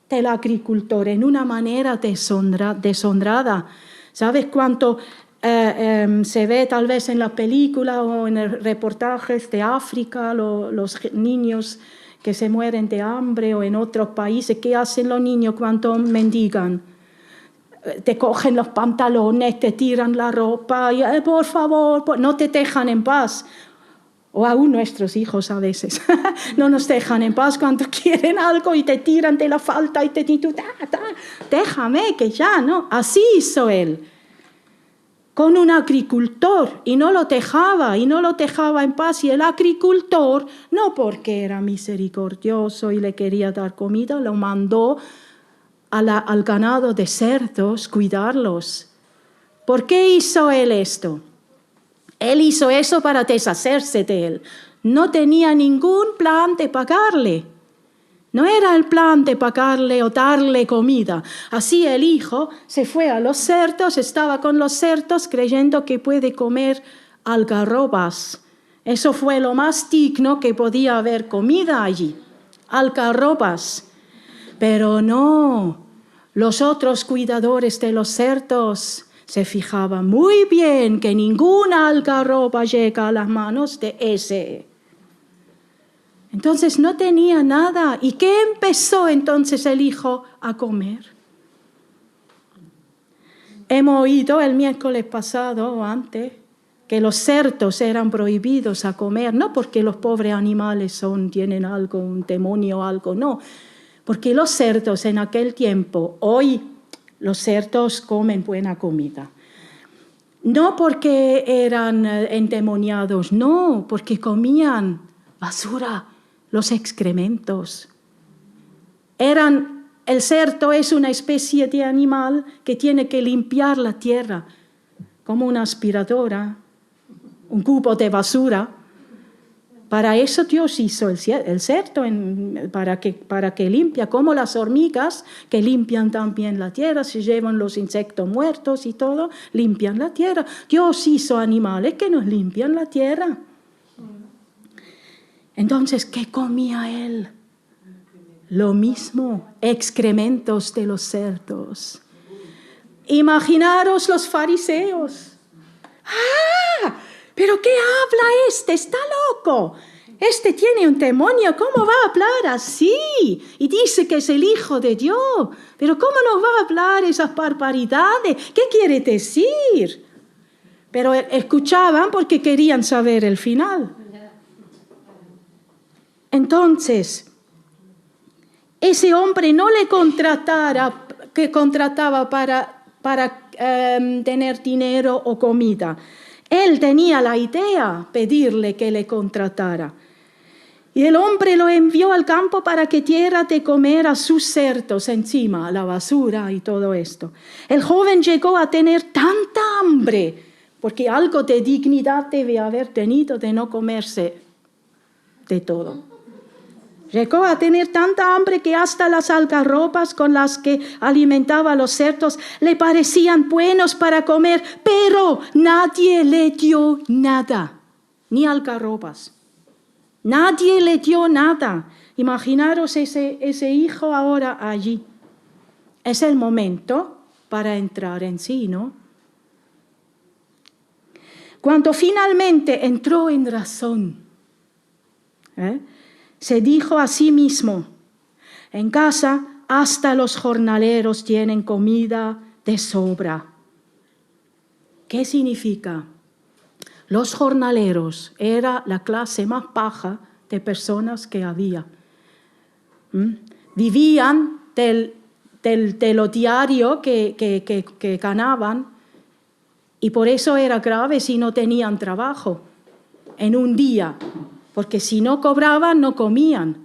Speaker 1: del agricultor en una manera deshonrada. ¿Sabes cuánto se ve tal vez en la película o en reportajes de África, los niños que se mueren de hambre, o en otros países? ¿Qué hacen los niños cuando mendigan? Te cogen los pantalones, te tiran la ropa, y, por favor, no te dejan en paz. O aún nuestros hijos a veces no nos dejan en paz cuando quieren algo y te tiran de la falda y te dicen, déjame que ya, ¿no? Así hizo él con un agricultor y no lo dejaba en paz. Y el agricultor, no porque era misericordioso y le quería dar comida, lo mandó al ganado de cerdos cuidarlos. ¿Por qué hizo él esto? Él hizo eso para deshacerse de él. No tenía ningún plan de pagarle. No era el plan de pagarle o darle comida. Así el hijo se fue a los cerdos, estaba con los cerdos creyendo que puede comer algarrobas. Eso fue lo más digno que podía haber comida allí, algarrobas. Pero no, los otros cuidadores de los cerdos se fijaban muy bien que ninguna algarroba llega a las manos de ese. Entonces no tenía nada. ¿Y qué empezó entonces el hijo a comer? Hemos oído el miércoles pasado o antes que los cerdos eran prohibidos a comer, no porque los pobres animales tienen algo, un demonio o algo, no. Porque los cerdos en aquel tiempo, hoy los cerdos comen buena comida. No porque eran endemoniados, no, porque comían basura, los excrementos. El cerdo es una especie de animal que tiene que limpiar la tierra, como una aspiradora, un cubo de basura. Para eso Dios hizo el cerdo, para que limpia, como las hormigas que limpian también la tierra, se llevan los insectos muertos y todo, limpian la tierra. Dios hizo animales que nos limpian la tierra. Entonces, ¿qué comía él? Lo mismo, excrementos de los cerdos. Imaginaros los fariseos. ¡Ah! ¿Pero qué habla este? Está loco. Este tiene un demonio. ¿Cómo va a hablar así? Y dice que es el Hijo de Dios. ¿Pero cómo nos va a hablar esas barbaridades? ¿Qué quiere decir? Pero escuchaban porque querían saber el final. Entonces, ese hombre no le contrataba para tener dinero o comida. Él tenía la idea de pedirle que le contratara. Y el hombre lo envió al campo para que diera de comer a sus cerdos encima, a la basura y todo esto. El joven llegó a tener tanta hambre, porque algo de dignidad debe haber tenido de no comerse de todo. Llegó a tener tanta hambre que hasta las algarrobas con las que alimentaba a los cerdos le parecían buenos para comer, pero nadie le dio nada, ni algarrobas. Nadie le dio nada. Imaginaros ese hijo ahora allí. Es el momento para entrar en sí, ¿no? Cuando finalmente entró en razón, se dijo a sí mismo, en casa hasta los jornaleros tienen comida de sobra. ¿Qué significa? Los jornaleros era la clase más baja de personas que había. Vivían de lo diario que ganaban, y por eso era grave si no tenían trabajo en un día. Porque si no cobraban, no comían.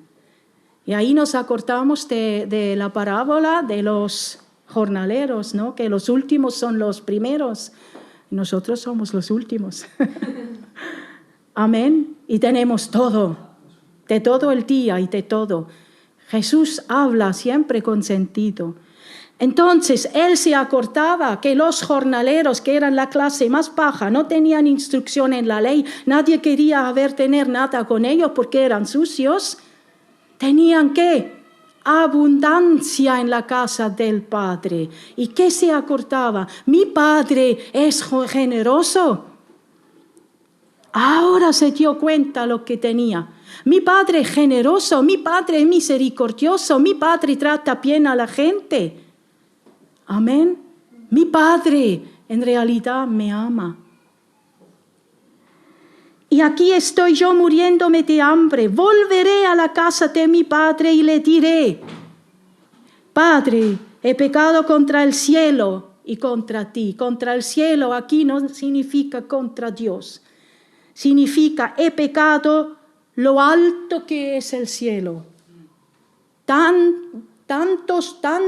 Speaker 1: Y ahí nos acordamos de la parábola de los jornaleros, ¿no? Que los últimos son los primeros. Nosotros somos los últimos. Amén. Y tenemos todo, de todo el día y de todo. Jesús habla siempre con sentido. Entonces, él se acordaba que los jornaleros, que eran la clase más baja, no tenían instrucción en la ley, nadie quería tener nada con ellos porque eran sucios. Tenían ¿qué? Abundancia en la casa del Padre. ¿Y qué se acordaba? Mi Padre es generoso. Ahora se dio cuenta lo que tenía. Mi Padre es generoso, mi Padre es misericordioso, mi Padre trata bien a la gente. Amén. Mi Padre en realidad me ama. Y aquí estoy yo muriéndome de hambre. Volveré a la casa de mi Padre y le diré: Padre, he pecado contra el cielo y contra ti. Contra el cielo aquí no significa contra Dios. Significa he pecado lo alto que es el cielo. Tan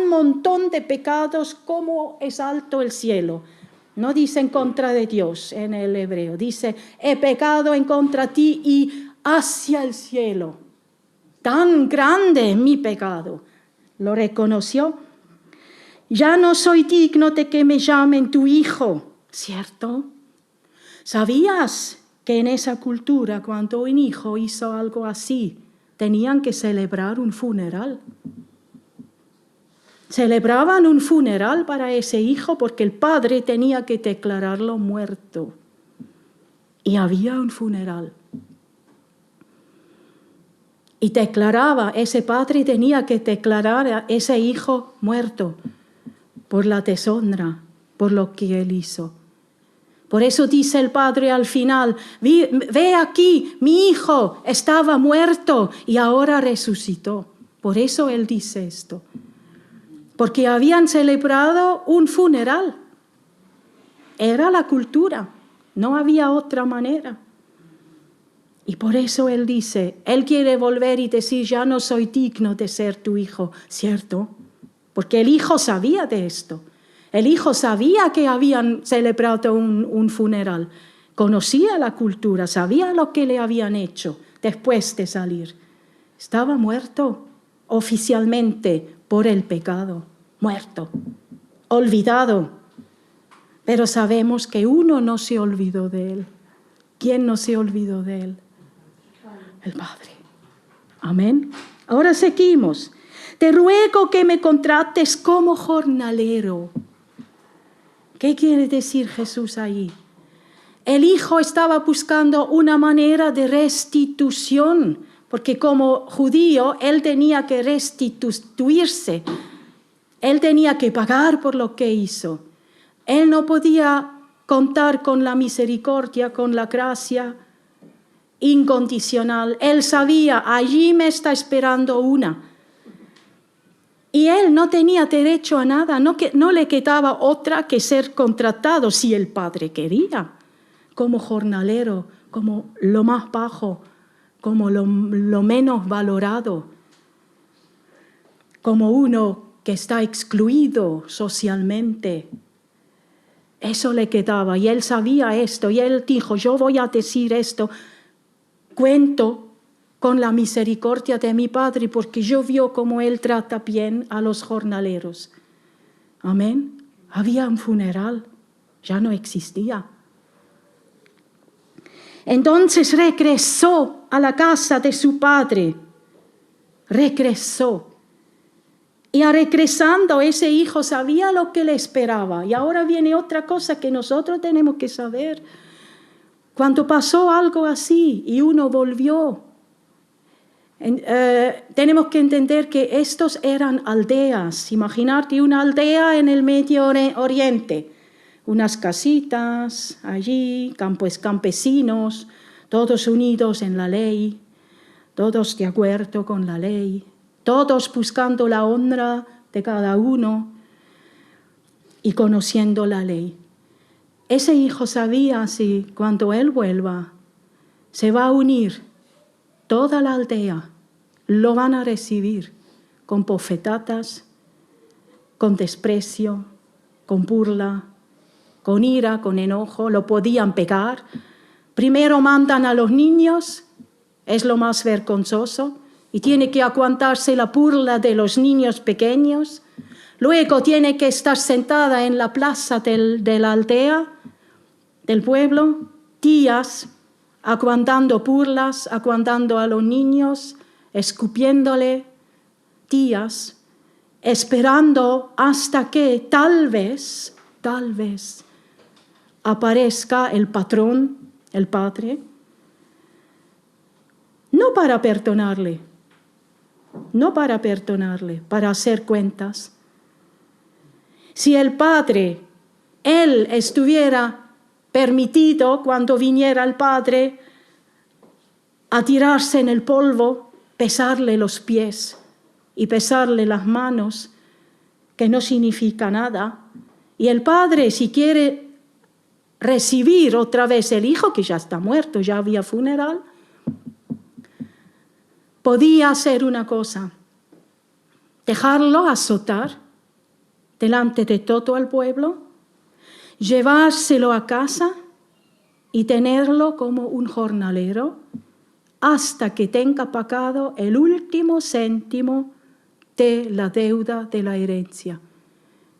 Speaker 1: montón de pecados como es alto el cielo. No dice en contra de Dios en el hebreo. Dice, he pecado en contra de ti y hacia el cielo. Tan grande es mi pecado. Lo reconoció. Ya no soy digno de que me llamen tu hijo, ¿cierto? ¿Sabías que en esa cultura cuando un hijo hizo algo así, tenían que celebrar un funeral? Celebraban un funeral para ese hijo porque el padre tenía que declararlo muerto. Y había un funeral. Y ese padre tenía que declarar a ese hijo muerto por la deshonra, por lo que él hizo. Por eso dice el padre al final, ve aquí, mi hijo estaba muerto y ahora resucitó. Por eso él dice esto. Porque habían celebrado un funeral. Era la cultura, no había otra manera. Y por eso él dice, él quiere volver y decir, ya no soy digno de ser tu hijo, ¿cierto? Porque el hijo sabía de esto. El hijo sabía que habían celebrado un funeral. Conocía la cultura, sabía lo que le habían hecho después de salir. Estaba muerto oficialmente por el pecado, muerto, olvidado. Pero sabemos que uno no se olvidó de él. ¿Quién no se olvidó de él? El Padre. Amén. Ahora seguimos. Te ruego que me contrates como jornalero. ¿Qué quiere decir Jesús ahí? El hijo estaba buscando una manera de restitución, porque como judío él tenía que restituirse. Él tenía que pagar por lo que hizo. Él no podía contar con la misericordia, con la gracia incondicional. Él sabía, allí me está esperando una. Y él no tenía derecho a nada, no le quedaba otra que ser contratado si el padre quería, como jornalero, como lo más bajo, como lo menos valorado, como uno que está excluido socialmente. Eso le quedaba y él sabía esto y él dijo, yo voy a decir esto, cuento con la misericordia de mi Padre porque yo vio cómo él trata bien a los jornaleros. Amén. Había un funeral, ya no existía. Entonces regresó a la casa de su padre. Regresó. Y regresando, ese hijo sabía lo que le esperaba. Y ahora viene otra cosa que nosotros tenemos que saber. Cuando pasó algo así y uno volvió, tenemos que entender que estos eran aldeas. Imaginarte una aldea en el Medio Oriente. Unas casitas allí, campesinos, todos unidos en la ley, todos de acuerdo con la ley. Todos buscando la honra de cada uno y conociendo la ley. Ese hijo sabía si cuando él vuelva se va a unir toda la aldea, lo van a recibir con bofetadas, con desprecio, con burla, con ira, con enojo, lo podían pegar. Primero mandan a los niños, es lo más vergonzoso. y tiene que aguantarse la burla de los niños pequeños. Luego tiene que estar sentada en la plaza de la aldea, del pueblo, días, aguantando burlas, aguantando a los niños, escupiéndole, días, esperando hasta que tal vez, aparezca el patrón, el padre, no para perdonarle, para hacer cuentas. Si el padre, él estuviera permitido cuando viniera el padre a tirarse en el polvo, pesarle los pies y pesarle las manos, que no significa nada, y el padre, si quiere recibir otra vez el hijo, que ya está muerto, ya había funeral, podía hacer una cosa, dejarlo azotar delante de todo el pueblo, llevárselo a casa y tenerlo como un jornalero hasta que tenga pagado el último céntimo de la deuda de la herencia.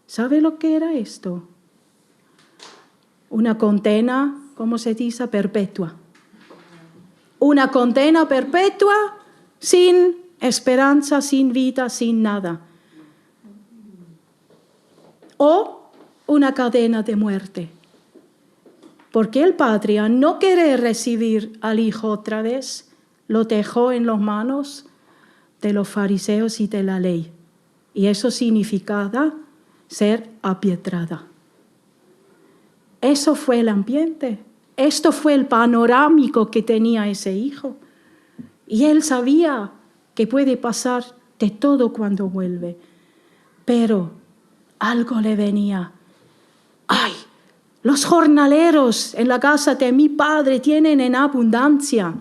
Speaker 1: ¿Sabe lo que era esto? Una condena, ¿cómo se dice? Perpetua. Una condena perpetua sin esperanza, sin vida, sin nada. O una cadena de muerte. Porque el padre, al no querer recibir al hijo otra vez, lo dejó en las manos de los fariseos y de la ley. Y eso significaba ser apiedrada. Eso fue el ambiente. Esto fue el panorámico que tenía ese hijo. Y él sabía que puede pasar de todo cuando vuelve. Pero algo le venía. ¡Ay! Los jornaleros en la casa de mi padre tienen en abundancia.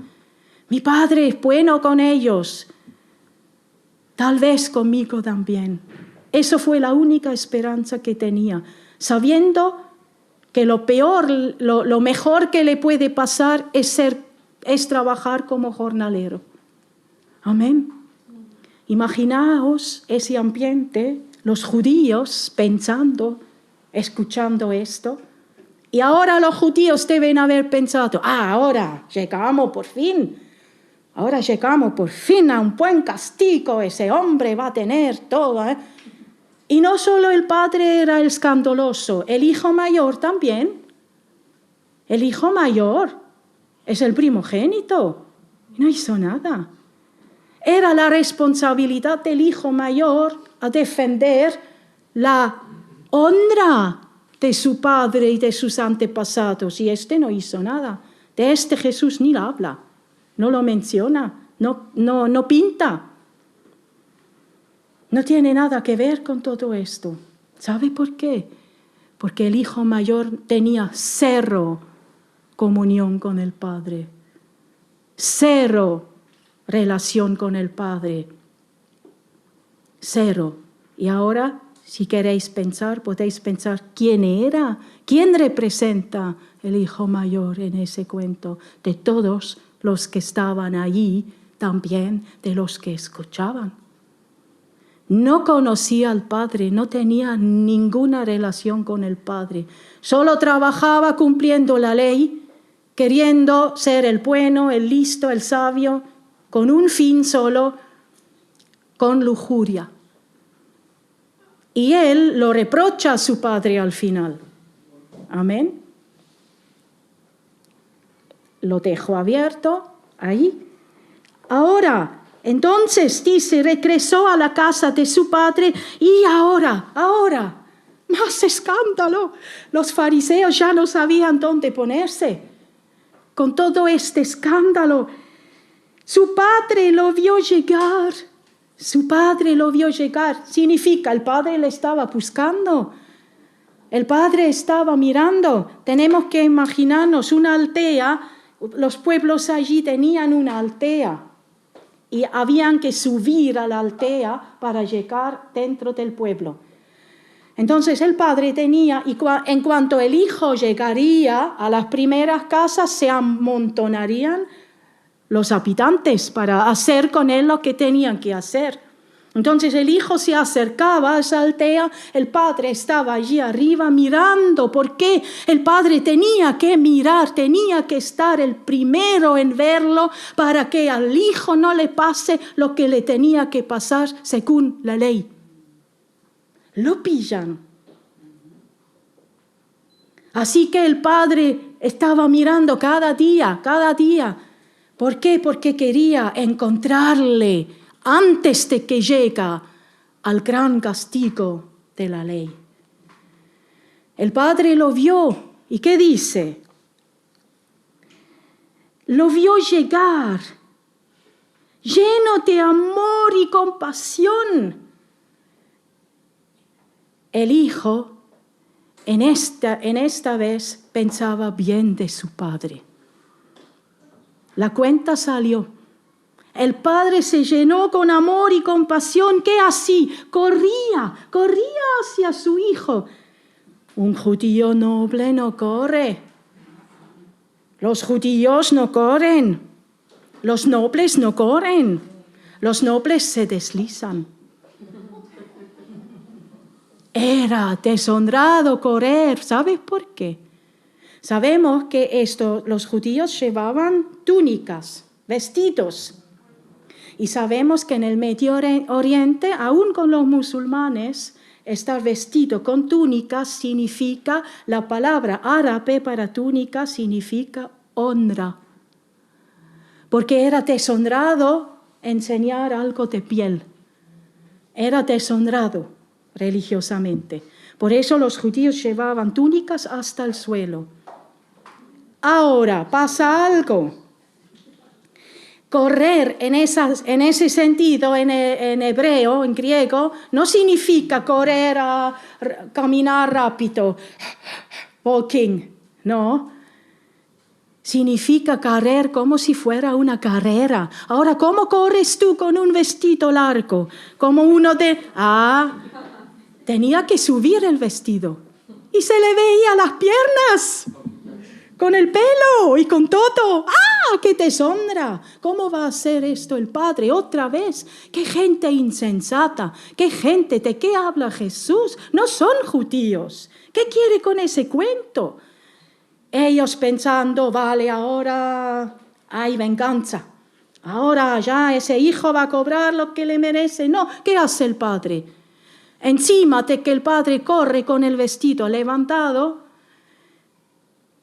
Speaker 1: Mi padre es bueno con ellos. Tal vez conmigo también. Eso fue la única esperanza que tenía, sabiendo que lo mejor que le puede pasar es trabajar como jornalero. Amén. Imaginaos ese ambiente, los judíos pensando, escuchando esto. Y ahora los judíos deben haber pensado, ahora llegamos por fin. Ahora llegamos por fin a un buen castigo, ese hombre va a tener todo. Y no solo el padre era el escandaloso, el hijo mayor también. El hijo mayor es el primogénito. No hizo nada. Era la responsabilidad del hijo mayor a defender la honra de su padre y de sus antepasados. Y no hizo nada. De Jesús ni habla. No lo menciona, no pinta. No tiene nada que ver con todo esto. ¿Sabe por qué? Porque el hijo mayor tenía 0 comunión con el Padre. 0 relación con el Padre. 0. Y ahora, si queréis pensar, podéis pensar quién era, quién representa el hijo mayor en ese cuento de todos los que estaban allí, también de los que escuchaban. No conocía al Padre, no tenía ninguna relación con el Padre. Solo trabajaba cumpliendo la ley, queriendo ser el bueno, el listo, el sabio, con un fin solo, con lujuria. Y él lo reprocha a su padre al final. Amén. Lo dejo abierto ahí. Ahora, entonces dice, regresó a la casa de su padre y ahora, más escándalo. Los fariseos ya no sabían dónde ponerse. Con todo este escándalo, su padre lo vio llegar. Significa, el padre le estaba buscando. El padre estaba mirando. Tenemos que imaginarnos una aldea. Los pueblos allí tenían una aldea. Y habían que subir a la aldea para llegar dentro del pueblo. Entonces el padre tenía, y en cuanto el hijo llegaría a las primeras casas, se amontonarían los habitantes para hacer con él lo que tenían que hacer. Entonces el hijo se acercaba a esa aldea, el padre estaba allí arriba mirando. ¿Por qué? El padre tenía que mirar, tenía que estar el primero en verlo para que al hijo no le pase lo que le tenía que pasar según la ley. Lo pillan. Así que el padre estaba mirando cada día. ¿Por qué? Porque quería encontrarle antes de que llegue al gran castigo de la ley. El padre lo vio. ¿Y qué dice? Lo vio llegar, lleno de amor y compasión. El hijo en esta vez pensaba bien de su padre. La cuenta salió. El padre se llenó con amor y compasión. ¿Qué así? Corría hacia su hijo. Un judío noble no corre. Los judíos no corren. Los nobles no corren. Los nobles se deslizan. Era deshonrado correr. ¿Sabes por qué? Sabemos que los judíos llevaban túnicas, vestidos. Y sabemos que en el Medio Oriente, aún con los musulmanes, estar vestido con túnicas significa, la palabra árabe para túnica significa honra. Porque era deshonrado enseñar algo de piel. Era deshonrado religiosamente. Por eso los judíos llevaban túnicas hasta el suelo. Ahora pasa algo. Correr en ese sentido, en hebreo, en griego, no significa correr, caminar rápido, walking, no. Significa correr como si fuera una carrera. Ahora, ¿cómo corres tú con un vestido largo? Como uno tenía que subir el vestido y se le veía las piernas. Con el pelo y con todo. ¡Ah, qué deshonra! ¿Cómo va a hacer esto el padre otra vez? ¡Qué gente insensata! ¡Qué gente! ¿De qué habla Jesús? No son judíos. ¿Qué quiere con ese cuento? Ellos pensando, vale, ahora hay venganza. Ahora ya ese hijo va a cobrar lo que le merece. No, ¿qué hace el padre? Encima de que el padre corre con el vestido levantado,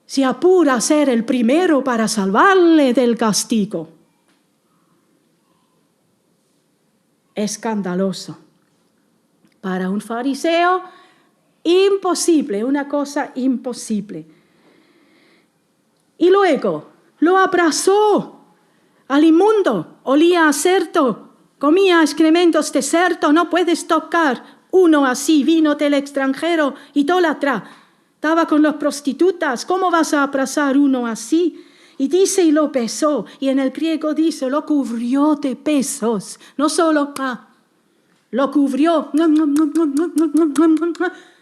Speaker 1: se apura a ser el primero para salvarle del castigo. Escandaloso. Para un fariseo, imposible, una cosa imposible. Y luego lo abrazó al inmundo, olía a cerdo, comía excrementos de cerdo, no puedes tocar uno así, vino del extranjero, idólatra. Estaba con las prostitutas, ¿cómo vas a abrazar uno así? Y dice, y lo besó, y en el griego dice, lo cubrió de besos, no solo, lo cubrió,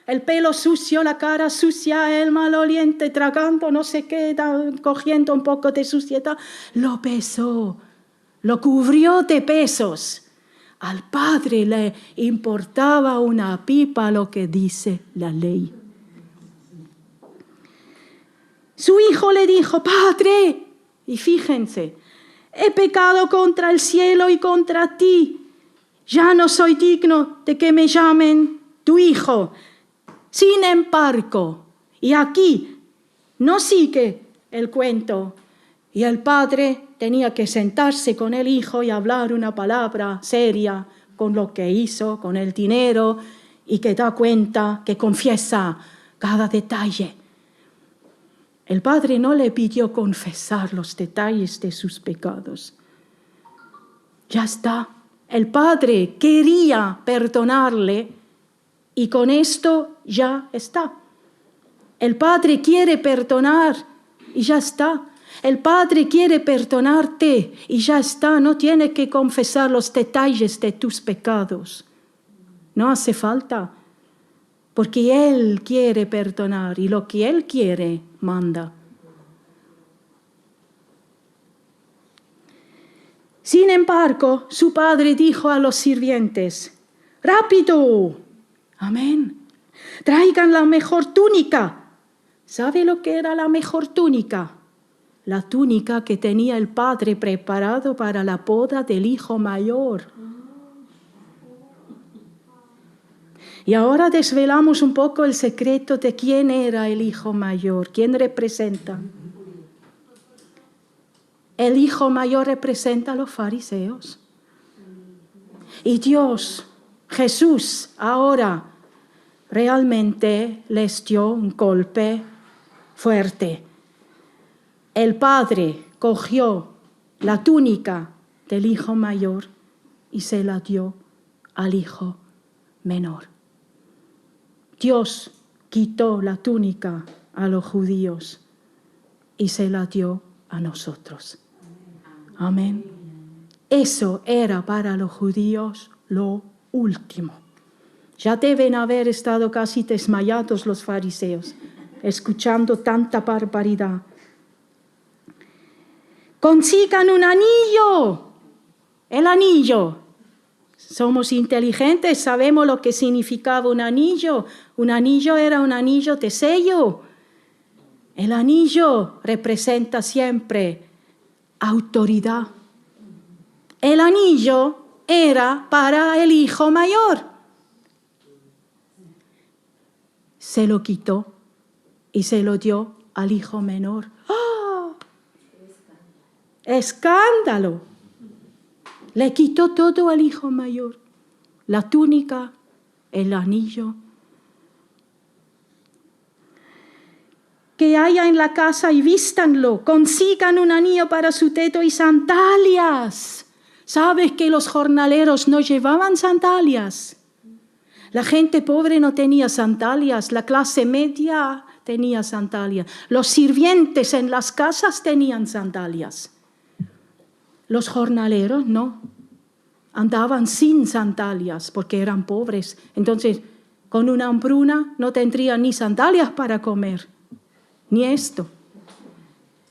Speaker 1: el pelo sucio, la cara sucia, el maloliente, tragando no sé qué, cogiendo un poco de suciedad, lo besó, lo cubrió de besos. Al padre le importaba una pipa lo que dice la ley. Su hijo le dijo, Padre, y fíjense, he pecado contra el cielo y contra ti. Ya no soy digno de que me llamen tu hijo. Sin embargo, y aquí no sigue el cuento, y el padre tenía que sentarse con el hijo y hablar una palabra seria con lo que hizo, con el dinero, y que da cuenta, que confiesa cada detalle. El padre no le pidió confesar los detalles de sus pecados. Ya está. El padre quería perdonarle y con esto ya está. El padre quiere perdonar y ya está. El padre quiere perdonarte y ya está. No tiene que confesar los detalles de tus pecados. No hace falta. Porque Él quiere perdonar y lo que Él quiere, manda. Sin embargo, su padre dijo a los sirvientes, ¡rápido! Amén. Traigan la mejor túnica. ¿Sabe lo que era la mejor túnica? La túnica que tenía el padre preparado para la boda del hijo mayor. Y ahora desvelamos un poco el secreto de quién era el hijo mayor, quién representa. El hijo mayor representa a los fariseos. Y Dios, Jesús, ahora realmente les dio un golpe fuerte. El padre cogió la túnica del hijo mayor y se la dio al hijo menor. Dios quitó la túnica a los judíos y se la dio a nosotros. Amén. Eso era para los judíos lo último. Ya deben haber estado casi desmayados los fariseos, escuchando tanta barbaridad. Consigan un anillo. El anillo. Somos inteligentes, sabemos lo que significaba un anillo. Un anillo era un anillo de sello. El anillo representa siempre autoridad. El anillo era para el hijo mayor. Se lo quitó y se lo dio al hijo menor. ¡Oh! ¡Escándalo! Le quitó todo al hijo mayor. La túnica, el anillo. Que haya en la casa y vístanlo. Consigan un anillo para su dedo y sandalias. ¿Sabes que los jornaleros no llevaban sandalias? La gente pobre no tenía sandalias. La clase media tenía sandalias. Los sirvientes en las casas tenían sandalias. Los jornaleros no. Andaban sin sandalias porque eran pobres. Entonces, con una hambruna no tendrían ni sandalias para comer. Ni esto.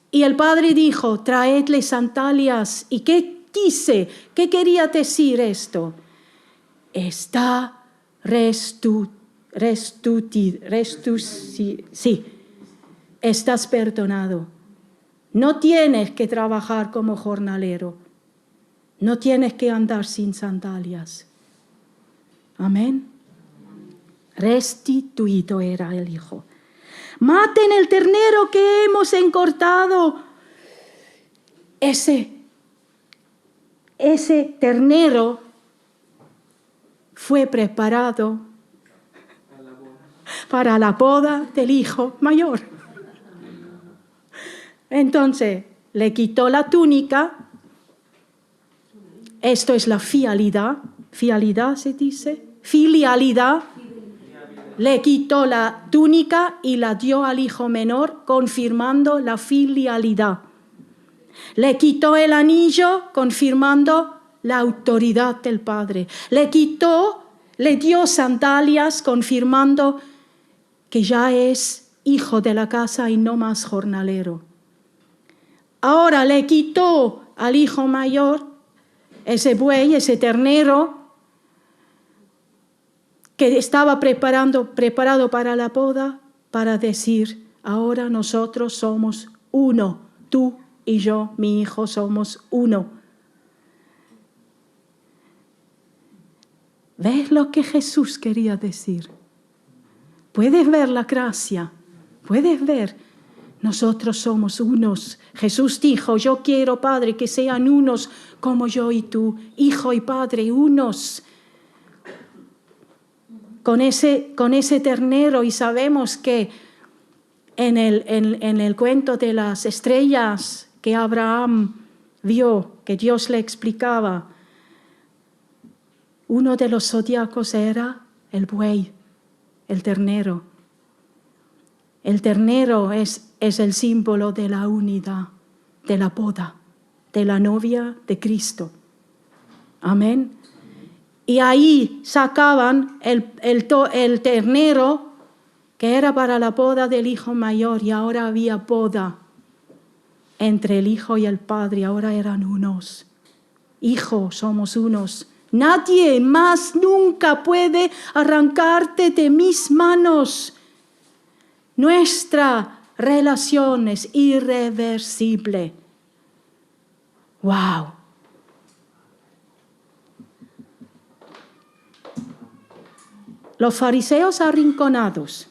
Speaker 1: Y el padre dijo, traedle sandalias. ¿Y qué dice? ¿Qué quería decir esto? Está estás perdonado. No tienes que trabajar como jornalero. No tienes que andar sin sandalias. Amén. Restituido era el hijo. Maten el ternero que hemos encortado. Ese ternero fue preparado para la boda del hijo mayor. Entonces, le quitó la túnica. Esto es la fidelidad. ¿Fidelidad se dice? Filialidad. Le quitó la túnica y la dio al hijo menor, confirmando la filialidad. Le quitó el anillo, confirmando la autoridad del padre. Le dio sandalias, confirmando que ya es hijo de la casa y no más jornalero. Ahora le quitó al hijo mayor ese buey, ese ternero, que estaba preparado para la boda, para decir, ahora nosotros somos uno, tú y yo, mi hijo, somos uno. ¿Ves lo que Jesús quería decir? ¿Puedes ver la gracia? ¿Puedes ver? Nosotros somos unos. Jesús dijo, yo quiero, Padre, que sean unos como yo y tú, hijo y padre, unos. Con ese ternero, y sabemos que en el cuento de las estrellas que Abraham vio, que Dios le explicaba, uno de los zodiacos era el buey, el ternero. El ternero es el símbolo de la unidad, de la boda, de la novia de Cristo. Amén. Y ahí sacaban el ternero que era para la boda del hijo mayor, y ahora había boda entre el hijo y el padre, ahora eran unos. Hijo, somos unos. Nadie más nunca puede arrancarte de mis manos. Nuestra relación es irreversible. ¡Wow! Los fariseos arrinconados,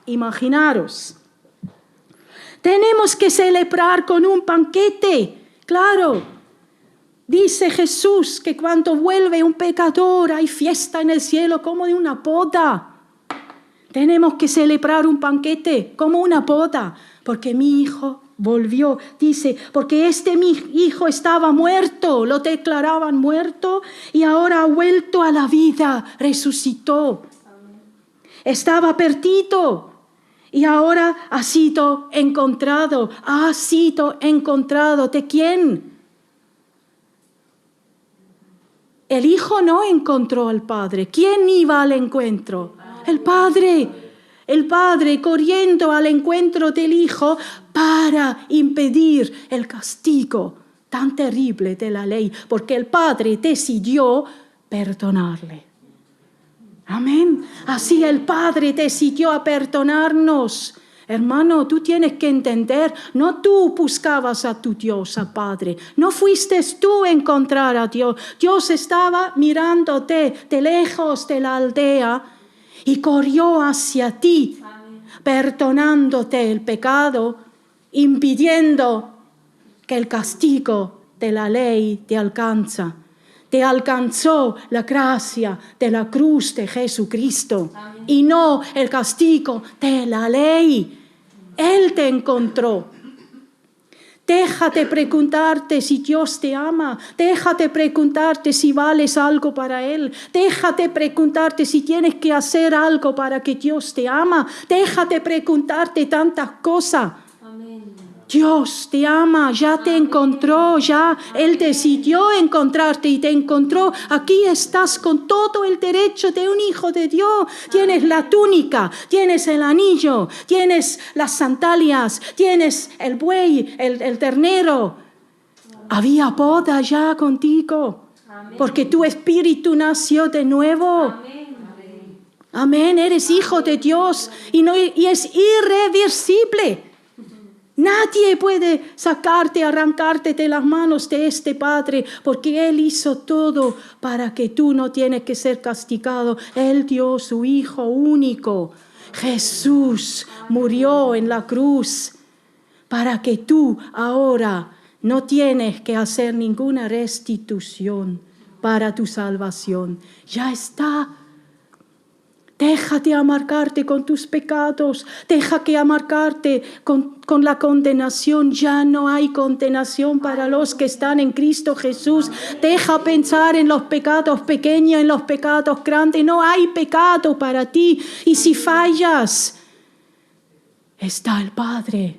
Speaker 1: imaginaros, tenemos que celebrar con un banquete, claro. Dice Jesús que cuando vuelve un pecador hay fiesta en el cielo como de una boda. Tenemos que celebrar un banquete como una boda, porque mi hijo volvió. Dice, porque mi hijo estaba muerto, lo declaraban muerto y ahora ha vuelto a la vida, resucitó. Estaba perdido y ahora ha sido encontrado. ¿Ha sido encontrado de quién? El hijo no encontró al padre. ¿Quién iba al encuentro? El padre. El padre corriendo al encuentro del hijo para impedir el castigo tan terrible de la ley, porque el padre decidió perdonarle. Amén. Así el Padre decidió a perdonarnos. Hermano, tú tienes que entender, no tú buscabas a tu Dios, al Padre. No fuiste tú a encontrar a Dios. Dios estaba mirándote de lejos de la aldea y corrió hacia ti, perdonándote el pecado, impidiendo que el castigo de la ley te alcanza. Te alcanzó la gracia de la cruz de Jesucristo. Amén. Y no el castigo de la ley. Él te encontró. Déjate preguntarte si Dios te ama. Déjate preguntarte si vales algo para Él. Déjate preguntarte si tienes que hacer algo para que Dios te ama. Déjate preguntarte tantas cosas. Dios te ama, ya te encontró, ya Él decidió encontrarte y te encontró. Aquí estás con todo el derecho de un hijo de Dios. Tienes la túnica, tienes el anillo, tienes las sandalias, tienes el buey, el ternero. Había boda ya contigo, porque tu espíritu nació de nuevo. Amén, eres hijo de Dios y es irreversible. Nadie puede sacarte, arrancarte de las manos de este Padre, porque Él hizo todo para que tú no tienes que ser castigado. Él dio su Hijo único. Jesús murió en la cruz para que tú ahora no tienes que hacer ninguna restitución para tu salvación. Ya está. Déjate amargarte con tus pecados, déjate amargarte con la condenación. Ya no hay condenación para los que están en Cristo Jesús. Deja pensar en los pecados pequeños, en los pecados grandes. No hay pecado para ti. Y si fallas, está el Padre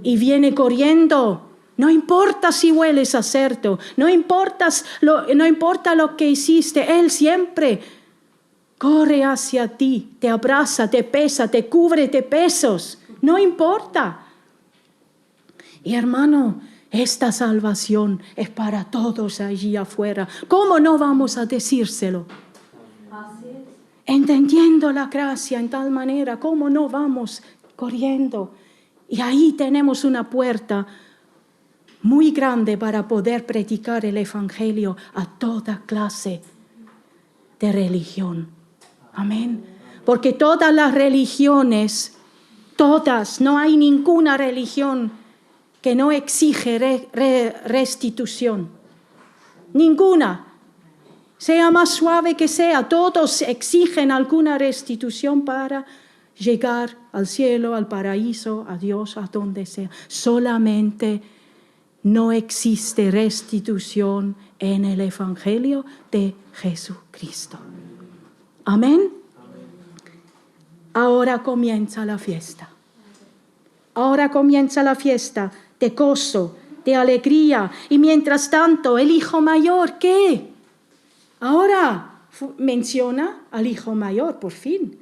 Speaker 1: y viene corriendo. No importa si hueles a cerdo, no importa lo que hiciste, Él siempre corre hacia ti, te abraza, te pesa, te cubre de pesos. No importa. Y hermano, esta salvación es para todos allí afuera. ¿Cómo no vamos a decírselo? Entendiendo la gracia en tal manera, ¿cómo no vamos corriendo? Y ahí tenemos una puerta muy grande para poder predicar el Evangelio a toda clase de religión. Amén. Porque todas las religiones, todas, no hay ninguna religión que no exige restitución. Ninguna. Sea más suave que sea, todos exigen alguna restitución para llegar al cielo, al paraíso, a Dios, a donde sea. Solamente no existe restitución en el Evangelio de Jesucristo. Amén. Ahora comienza la fiesta. Ahora comienza la fiesta de gozo, de alegría. Y mientras tanto, el hijo mayor, ¿qué? Ahora menciona al hijo mayor, por fin.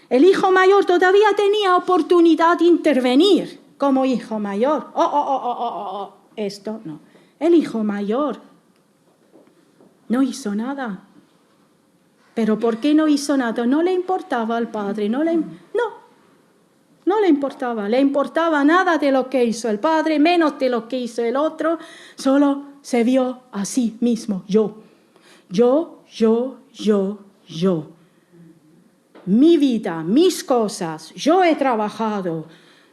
Speaker 1: El hijo mayor todavía tenía oportunidad de intervenir como hijo mayor. Esto no. El hijo mayor No hizo nada. ¿Pero por qué no hizo nada? No le importaba al padre, no le importaba. Le importaba nada de lo que hizo el padre, menos de lo que hizo el otro. Solo se vio a sí mismo, yo. Mi vida, mis cosas, yo he trabajado.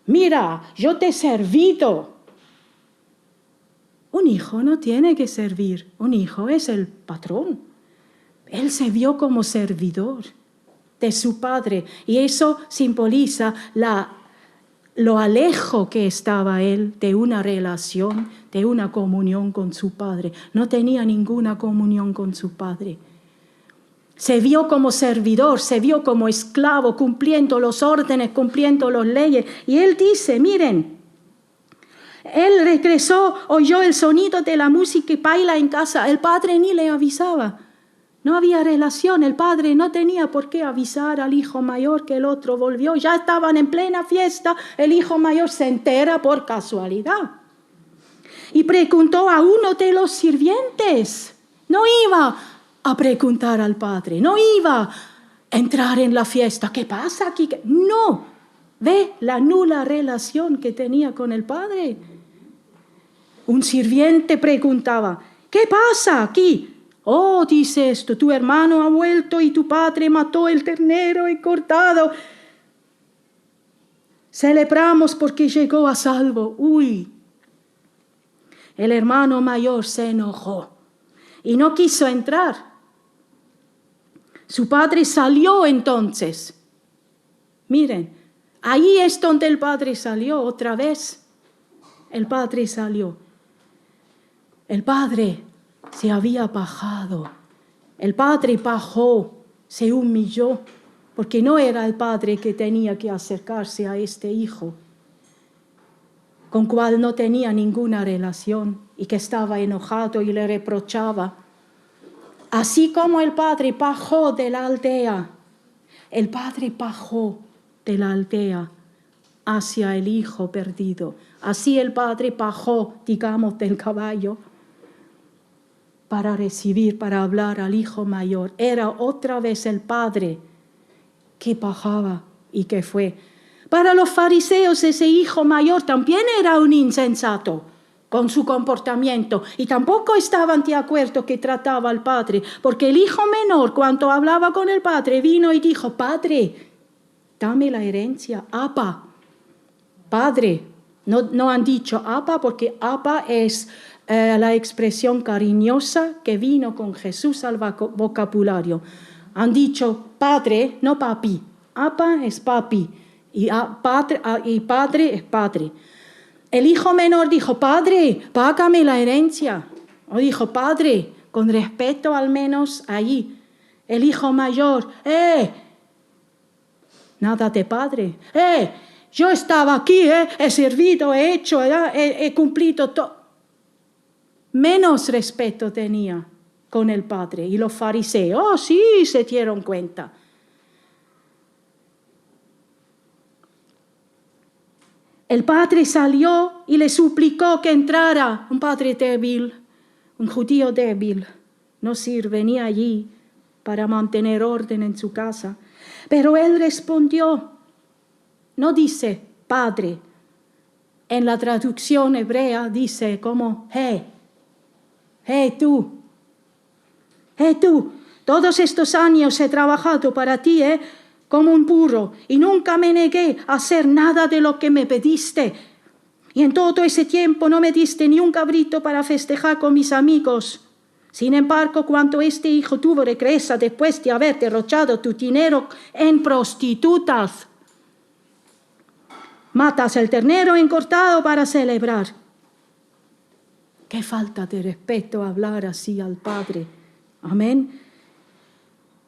Speaker 1: Mira, yo te he servido. Un hijo no tiene que servir, un hijo es el patrón. Él se vio como servidor de su padre y eso simboliza lo alejo que estaba él de una relación, de una comunión con su padre. No tenía ninguna comunión con su padre. Se vio como servidor, se vio como esclavo, cumpliendo los órdenes, cumpliendo las leyes. Y él dice, miren, él regresó, oyó el sonido de la música y baila en casa. El padre ni le avisaba. No había relación, el padre no tenía por qué avisar al hijo mayor que el otro volvió. Ya estaban en plena fiesta, el hijo mayor se entera por casualidad. Y preguntó a uno de los sirvientes. No iba a preguntar al padre, no iba a entrar en la fiesta. ¿Qué pasa aquí? No, ve la nula relación que tenía con el padre. Un sirviente preguntaba, ¿qué pasa aquí? Oh, dice esto, tu hermano ha vuelto y tu padre mató el ternero y cortado. Celebramos porque llegó a salvo. Uy. El hermano mayor se enojó y no quiso entrar. Su padre salió entonces. Miren, ahí es donde el padre salió otra vez. El padre salió. El padre se había bajado. El padre bajó, se humilló, porque no era el padre que tenía que acercarse a este hijo, con cual no tenía ninguna relación y que estaba enojado y le reprochaba. Así como el padre bajó de la aldea, el padre bajó de la aldea hacia el hijo perdido. Así el padre bajó, digamos, del caballo para recibir, para hablar al hijo mayor. Era otra vez el padre que bajaba y que fue. Para los fariseos ese hijo mayor también era un insensato con su comportamiento y tampoco estaban de acuerdo que trataba al padre, porque el hijo menor cuando hablaba con el padre vino y dijo, padre, dame la herencia, Abba, padre. No han dicho Abba porque Abba es la expresión cariñosa que vino con Jesús al vocabulario. Han dicho padre, no papi. Abba es papi y padre es padre. El hijo menor dijo, padre, págame la herencia. O dijo, padre, con respeto al menos allí. El hijo mayor, nada de padre. Yo estaba aquí, he servido, he hecho, he cumplido todo. Menos respeto tenía con el padre. Y los fariseos, sí, se dieron cuenta. El padre salió y le suplicó que entrara. Un padre débil, un judío débil, no sirve ni allí para mantener orden en su casa. Pero él respondió, no dice padre. En la traducción hebrea dice como, hey tú, todos estos años he trabajado para ti, como un burro, y nunca me negué a hacer nada de lo que me pediste. Y en todo ese tiempo no me diste ni un cabrito para festejar con mis amigos. Sin embargo, cuando este hijo tuvo regresa después de haber derrochado tu dinero en prostitutas, matas el ternero encortado para celebrar. Qué falta de respeto hablar así al padre. Amén.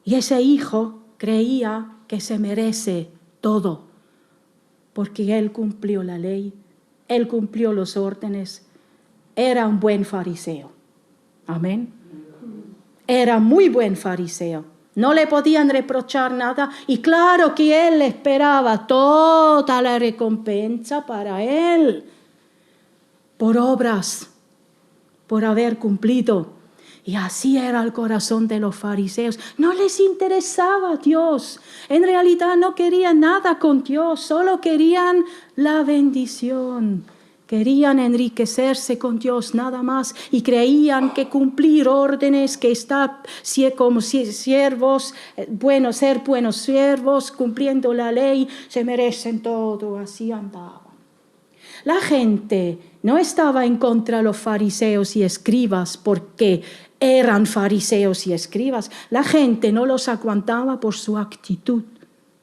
Speaker 1: Y ese hijo creía que se merece todo, porque él cumplió la ley, él cumplió los órdenes, era un buen fariseo. Amén. Era muy buen fariseo. No le podían reprochar nada y claro que él esperaba toda la recompensa para él por obras, por haber cumplido. Y así era el corazón de los fariseos. No les interesaba Dios. En realidad no querían nada con Dios, solo querían la bendición. Querían enriquecerse con Dios nada más y creían que cumplir órdenes, que estar como siervos, ser buenos siervos, cumpliendo la ley, se merecen todo. Así andaban. La gente no estaba en contra de los fariseos y escribas porque eran fariseos y escribas. La gente no los aguantaba por su actitud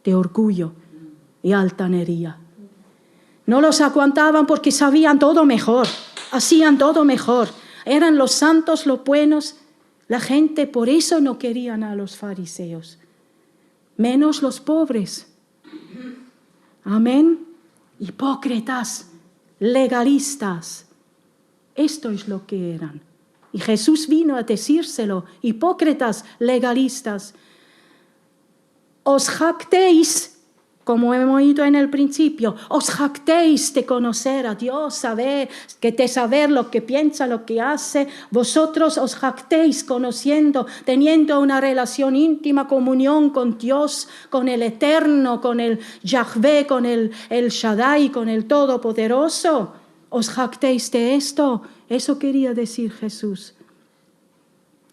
Speaker 1: de orgullo y altanería. No los aguantaban porque sabían todo mejor, hacían todo mejor. Eran los santos, los buenos. La gente por eso no querían a los fariseos, menos los pobres. Amén. Hipócritas, legalistas. Esto es lo que eran. Y Jesús vino a decírselo. Hipócritas, legalistas. Os jactéis, como hemos oído en el principio, os jactéis de conocer a Dios, de saber lo que piensa, lo que hace. Vosotros os jactéis conociendo, teniendo una relación íntima, comunión con Dios, con el Eterno, con el Yahvé, con el Shaddai, con el Todopoderoso. Os jactéis de esto. Eso quería decir Jesús.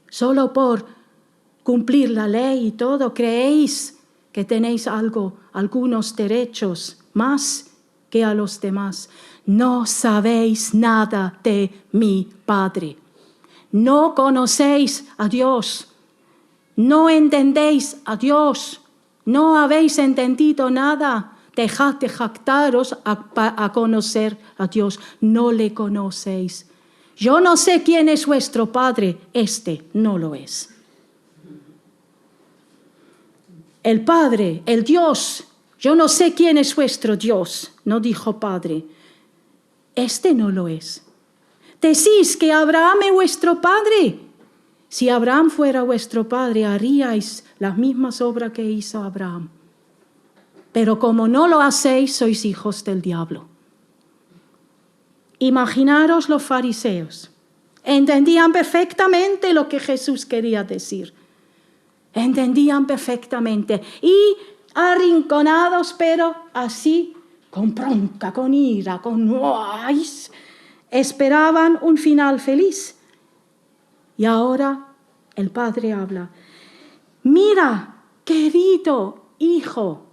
Speaker 1: Solo por cumplir la ley y todo, creéis que tenéis algunos derechos más que a los demás. No sabéis nada de mi Padre. No conocéis a Dios. No entendéis a Dios. No habéis entendido nada. Dejad de jactaros a conocer a Dios. No le conocéis. Yo no sé quién es vuestro Padre. Este no lo es. El Padre, el Dios, yo no sé quién es vuestro Dios, no dijo Padre. Este no lo es. Decís que Abraham es vuestro Padre. Si Abraham fuera vuestro Padre, haríais las mismas obras que hizo Abraham. Pero como no lo hacéis, sois hijos del diablo. Imaginaros los fariseos. Entendían perfectamente lo que Jesús quería decir. Entendían perfectamente y arrinconados, pero así, con bronca, con ira, esperaban un final feliz. Y ahora el Padre habla. Mira, querido hijo.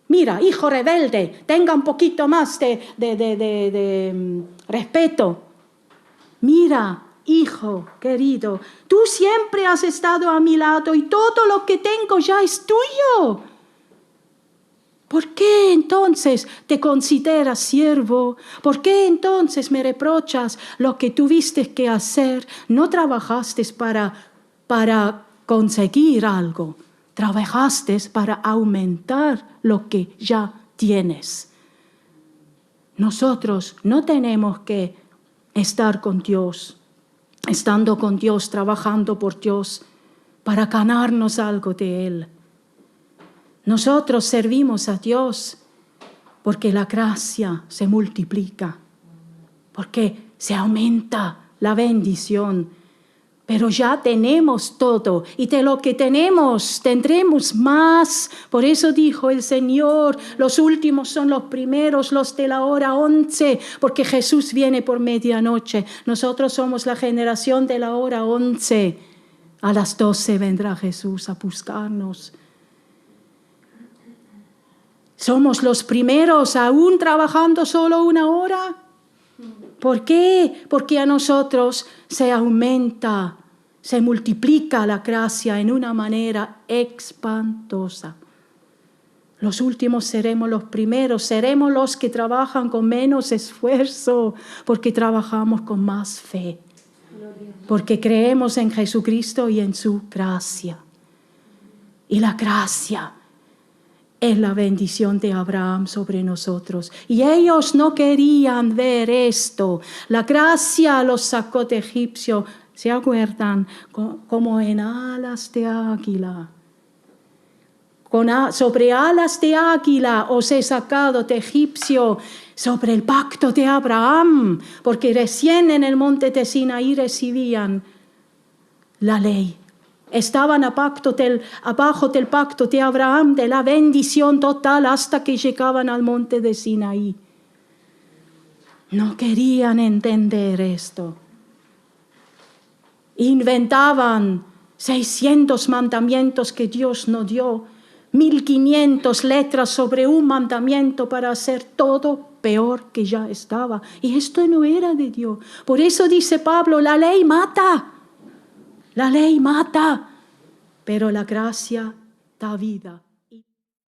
Speaker 1: Mira, hijo rebelde, tenga un poquito más de respeto. Mira, hijo querido, tú siempre has estado a mi lado y todo lo que tengo ya es tuyo. ¿Por qué entonces te consideras siervo? ¿Por qué entonces me reprochas lo que tuviste que hacer? No trabajaste para conseguir algo, trabajaste para aumentar lo que ya tienes. Nosotros no tenemos que estar con Dios, estando con Dios, trabajando por Dios, para ganarnos algo de Él. Nosotros servimos a Dios porque la gracia se multiplica, porque se aumenta la bendición. Pero ya tenemos todo y de lo que tenemos tendremos más. Por eso dijo el Señor, los últimos son los primeros, los de la hora 11, porque Jesús viene por medianoche. Nosotros somos la generación de la hora 11. A las 12 vendrá Jesús a buscarnos. Somos los primeros, aún trabajando solo una hora. ¿Por qué? Porque a nosotros se aumenta, se multiplica la gracia en una manera espantosa. Los últimos seremos los primeros, seremos los que trabajan con menos esfuerzo, porque trabajamos con más fe, porque creemos en Jesucristo y en su gracia. Y la gracia es la bendición de Abraham sobre nosotros. Y ellos no querían ver esto. La gracia los sacó de Egipcio, ¿se acuerdan? Como en alas de águila. Sobre alas de águila os he sacado de Egipcio, sobre el pacto de Abraham, porque recién en el monte de Sinaí recibían la ley. Estaban abajo del pacto de Abraham, de la bendición total, hasta que llegaban al monte de Sinaí. No querían entender esto. Inventaban 600 mandamientos que Dios no dio, 1500 letras sobre un mandamiento para hacer todo peor que ya estaba. Y esto no era de Dios. Por eso dice Pablo, la ley mata. La ley mata, pero la gracia da vida.